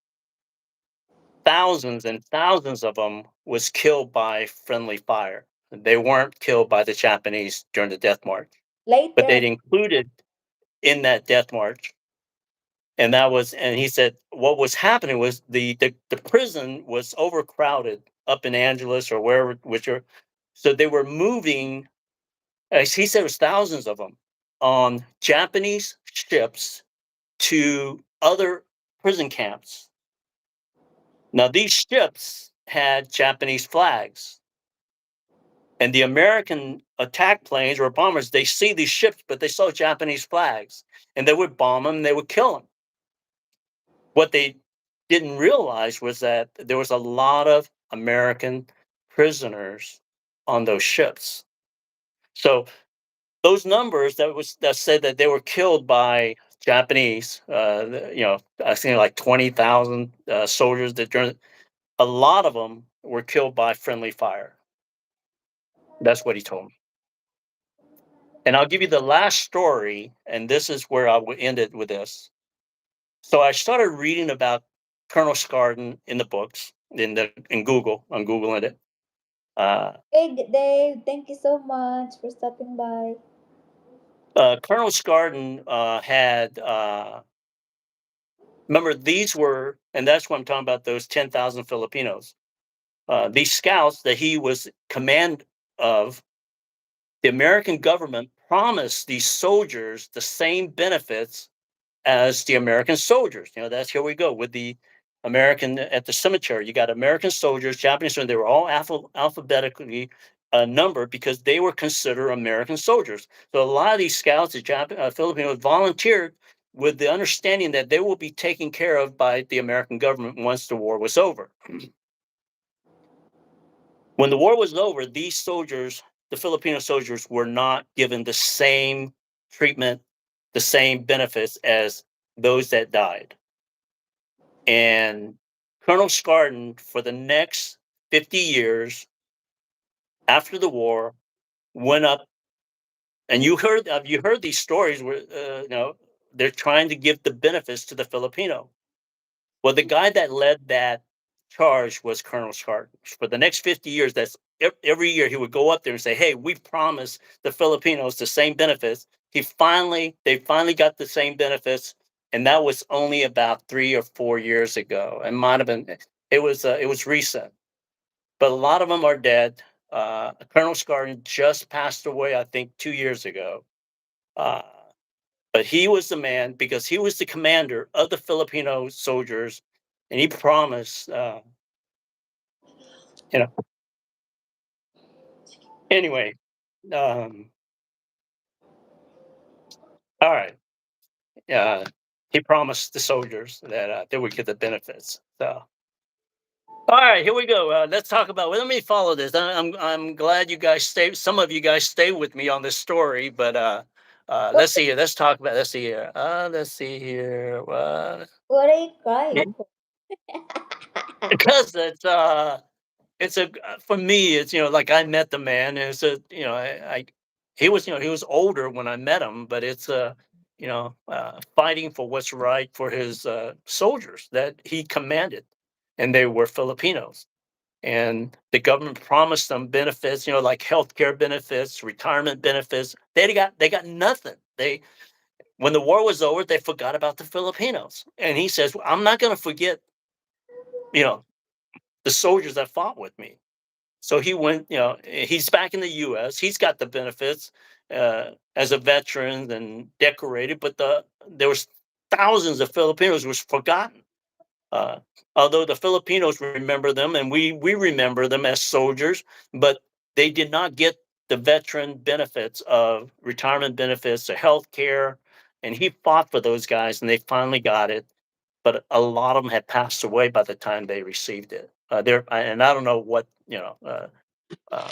thousands and thousands of them was killed by friendly fire. They weren't killed by the Japanese during the death march, but Later. they'd included in that death march. And he said what was happening was the prison was overcrowded up in Angeles or wherever, so they were moving. As he said, it was thousands of them on Japanese ships to other prison camps. Now, these ships had Japanese flags, and the American attack planes or bombers, they see these ships, but they saw Japanese flags, and they would bomb them, and they would kill them. What they didn't realize was that there was a lot of American prisoners on those ships. So those numbers that said that they were killed by Japanese, I think like 20,000 soldiers that during a lot of them were killed by friendly fire. That's what he told me. And I'll give you the last story, and this is where I will end it with this. So I started reading about Colonel Skardon in the books in Google. I'm googling it. Uh, Hey, Dave, thank you so much for stopping by. Colonel Skardon had remember these were, and that's what I'm talking about. Those 10,000 Filipinos, these scouts that he was command of. The American government promised these soldiers the same benefits as the American soldiers. That's here we go with the American at the cemetery. You got American soldiers, Japanese soldiers. They were all alphabetically numbered because they were considered American soldiers. So a lot of these scouts, Filipinos, volunteered with the understanding that they will be taken care of by the American government once the war was over. When the war was over, these soldiers, the Filipino soldiers, were not given the same treatment, the same benefits as those that died. And Colonel Skardon, for the next 50 years after the war, went up, and you heard these stories where they're trying to give the benefits to the Filipino. Well, the guy that led that charge was Colonel Skardon. For the next 50 years, that's every year he would go up there and say, "Hey, we promised the Filipinos the same benefits." They finally got the same benefits, and that was only about 3 or 4 years ago. It might have been. It was recent, but a lot of them are dead. Colonel Skardon just passed away, I think, 2 years ago. Uh, but he was the man because he was the commander of the Filipino soldiers, and he promised, you know. Anyway, um, all right. He promised the soldiers that they would get the benefits. So, all right, here we go. Let's talk about. Well, let me follow this. I'm glad you guys stay. Some of you guys stay with me on this story, but let's see here. Let's talk about. Let's see here. Let's see here. What are you crying for? Because it's a for me, it's like I met the man, and it's a I he was he was older when I met him, but it's fighting for what's right for his soldiers that he commanded, and they were Filipinos, and the government promised them benefits, like healthcare benefits, retirement benefits. They got nothing. They When the war was over, they forgot about the Filipinos, and he says, "I'm not going to forget, you know, the soldiers that fought with me." So he went, he's back in the US. He's got the benefits as a veteran and decorated, but there was thousands of Filipinos was forgotten. Uh, Although the Filipinos remember them and we remember them as soldiers, but they did not get the veteran benefits of retirement benefits, the health care, and he fought for those guys and they finally got it. But a lot of them had passed away by the time they received it. And I don't know what um,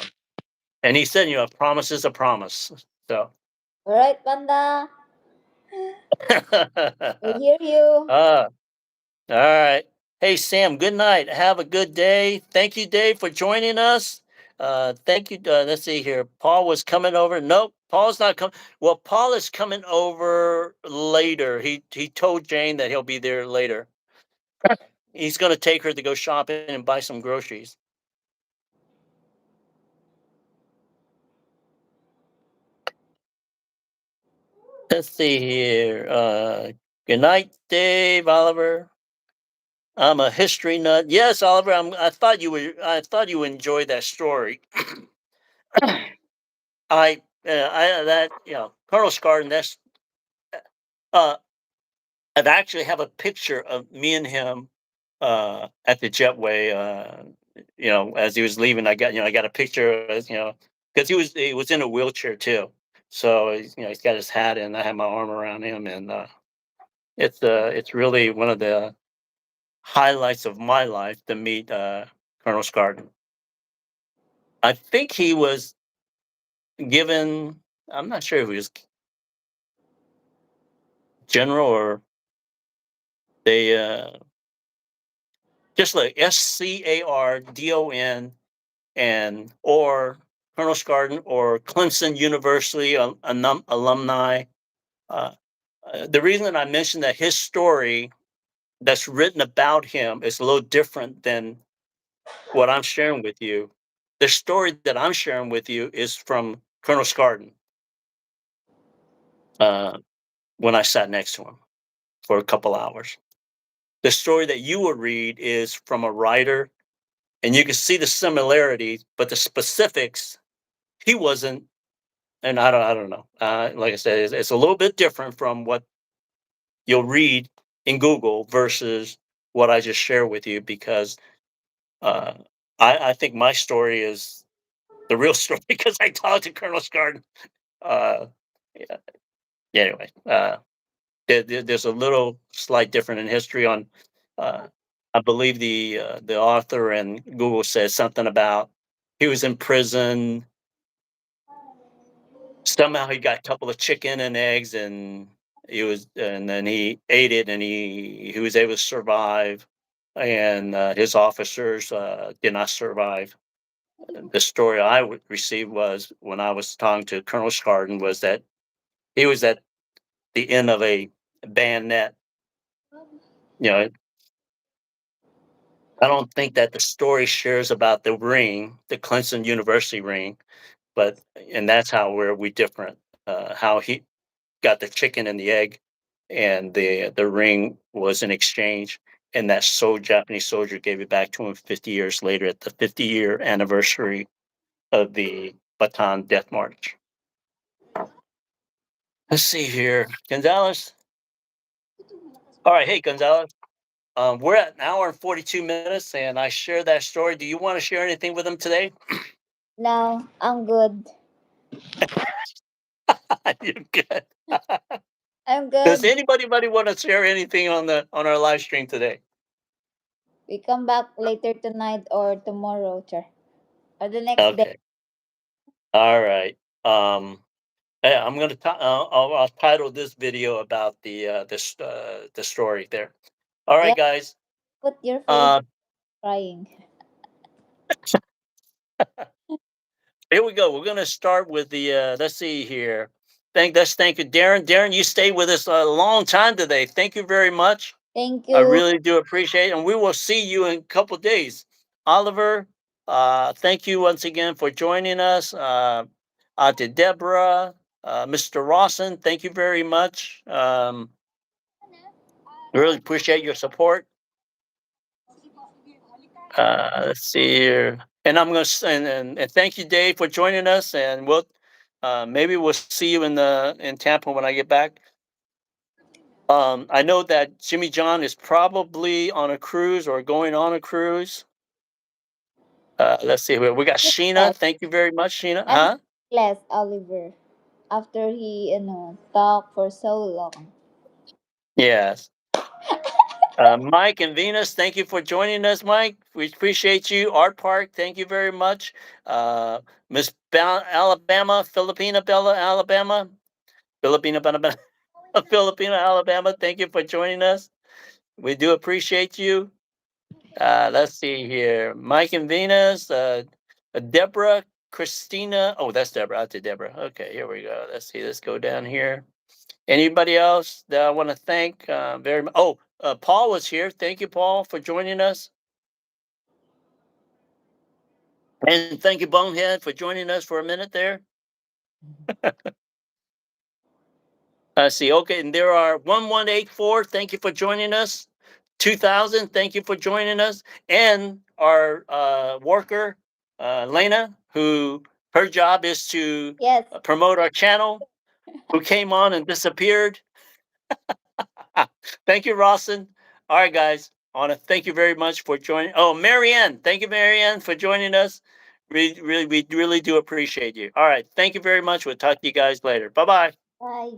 and he said, "A promise is a promise." So, Alright, Panda. uh, I hear you. all right. Hey, Sam, good night. Have a good day. Thank you, Dave, for joining us. Thank you. Let's see here. Paul was coming over. Nope, Paul's not coming. Well, Paul is coming over later. He told Jane that he'll be there later. He's going to take her to go shopping and buy some groceries. Let's see here. Good night, Dave, Oliver. I'm a history nut. Yes, Oliver. I thought you were. I thought you enjoyed that story. I that Colonel Skardon. Uh, I actually have a picture of me and him at the jetway. As he was leaving, I got a picture. Because he was in a wheelchair too. So he's got his hat, and I have my arm around him, and it's really one of the highlights of my life to meet Colonel Skardon. I think he was given. I'm not sure if he was general or they just like Scardon and or Colonel Skardon or Clemson University alumni. Uh, the reason that I mentioned that his story that's written about him is a little different than what I'm sharing with you. The story that I'm sharing with you is from Colonel Skardon uh, when I sat next to him for a couple hours. The story that you will read is from a writer, and you can see the similarities, but the specifics he wasn't. And I don't know. Like I said, it's a little bit different from what you'll read in Google versus what I just share with you because uh, I think my story is the real story because I talked to Colonel Skardon. Uh, yeah, anyway, there's a little slight different in history on. Uh, I believe the author and Google says something about he was in prison. Somehow he got a couple of chicken and eggs, and and then he ate it, and he was able to survive. And his officers did not survive. The story I received was when I was talking to Colonel Skardon was that he was at the end of a bayonet. You know, I don't think that the story shares about the ring, the Clemson University ring, but and that's how we different. How he got the chicken and the egg, and the ring was in exchange, and that Japanese soldier gave it back to him 50 years later at the 50-year anniversary of the Bataan Death March. Let's see here, Gonzalez. All right, hey Gonzalez. We're at an hour and 42 minutes, and I share that story. Do you want to share anything with them today? No, I'm good. You're good. I'm Does good. anybody want to share anything on the on our live stream today? We come back later tonight or tomorrow, Char. Or the next day. Okay. All right. Hey, I'm gonna I'll title this video about the story there. All right, Yeah, guys. put your face Uh, crying. Here we go. We're gonna start with the. Let's see here. Thank you, Darren. Darren, you stayed with us a long time today. Thank you very much. Thank I you. really do appreciate it, and we will see you in a couple days. Oliver, thank you once again for joining us. To Deborah, Mr. Rawson, thank you very much. Really appreciate your support. Let's see here. And I'm going to and thank you, Dave, for joining us. And we'll maybe we'll see you in Tampa when I get back. I know that Jimmy John is probably on a cruise or going on a cruise. Let's see. We got Sheena. Yes. Thank you very much, Sheena. I'm Huh? less Oliver. After he, talked for so long. Yes. Mike and Venus, thank you for joining us, Mike. We appreciate you. Art Park, thank you very much. Uh, Alabama, Filipina Bella, Alabama, Filipina, Bella, Filipina, Alabama. Thank you for joining us. We do appreciate you. Let's see here. Mike and Venus, Deborah, Christina. Oh, that's Deborah. Out to Deborah. Okay, here we go. Let's see. Let's go down here. Anybody else that I want to thank very much? Oh, Paul was here. Thank you, Paul, for joining us. And thank you, Bonehead, for joining us for a minute there. Let's see. Okay, and there are 1184. Thank you for joining us. 2000. Thank you for joining us. And our worker, Lena, who her job is to Yes. promote our channel, who came on and disappeared. Thank you, Rawson. All right, guys. I want to thank you very much for joining. Oh, Marianne. Thank you, Marianne, for joining us. We really do appreciate you. All right. Thank you very much. We'll talk to you guys later. Bye bye. Bye.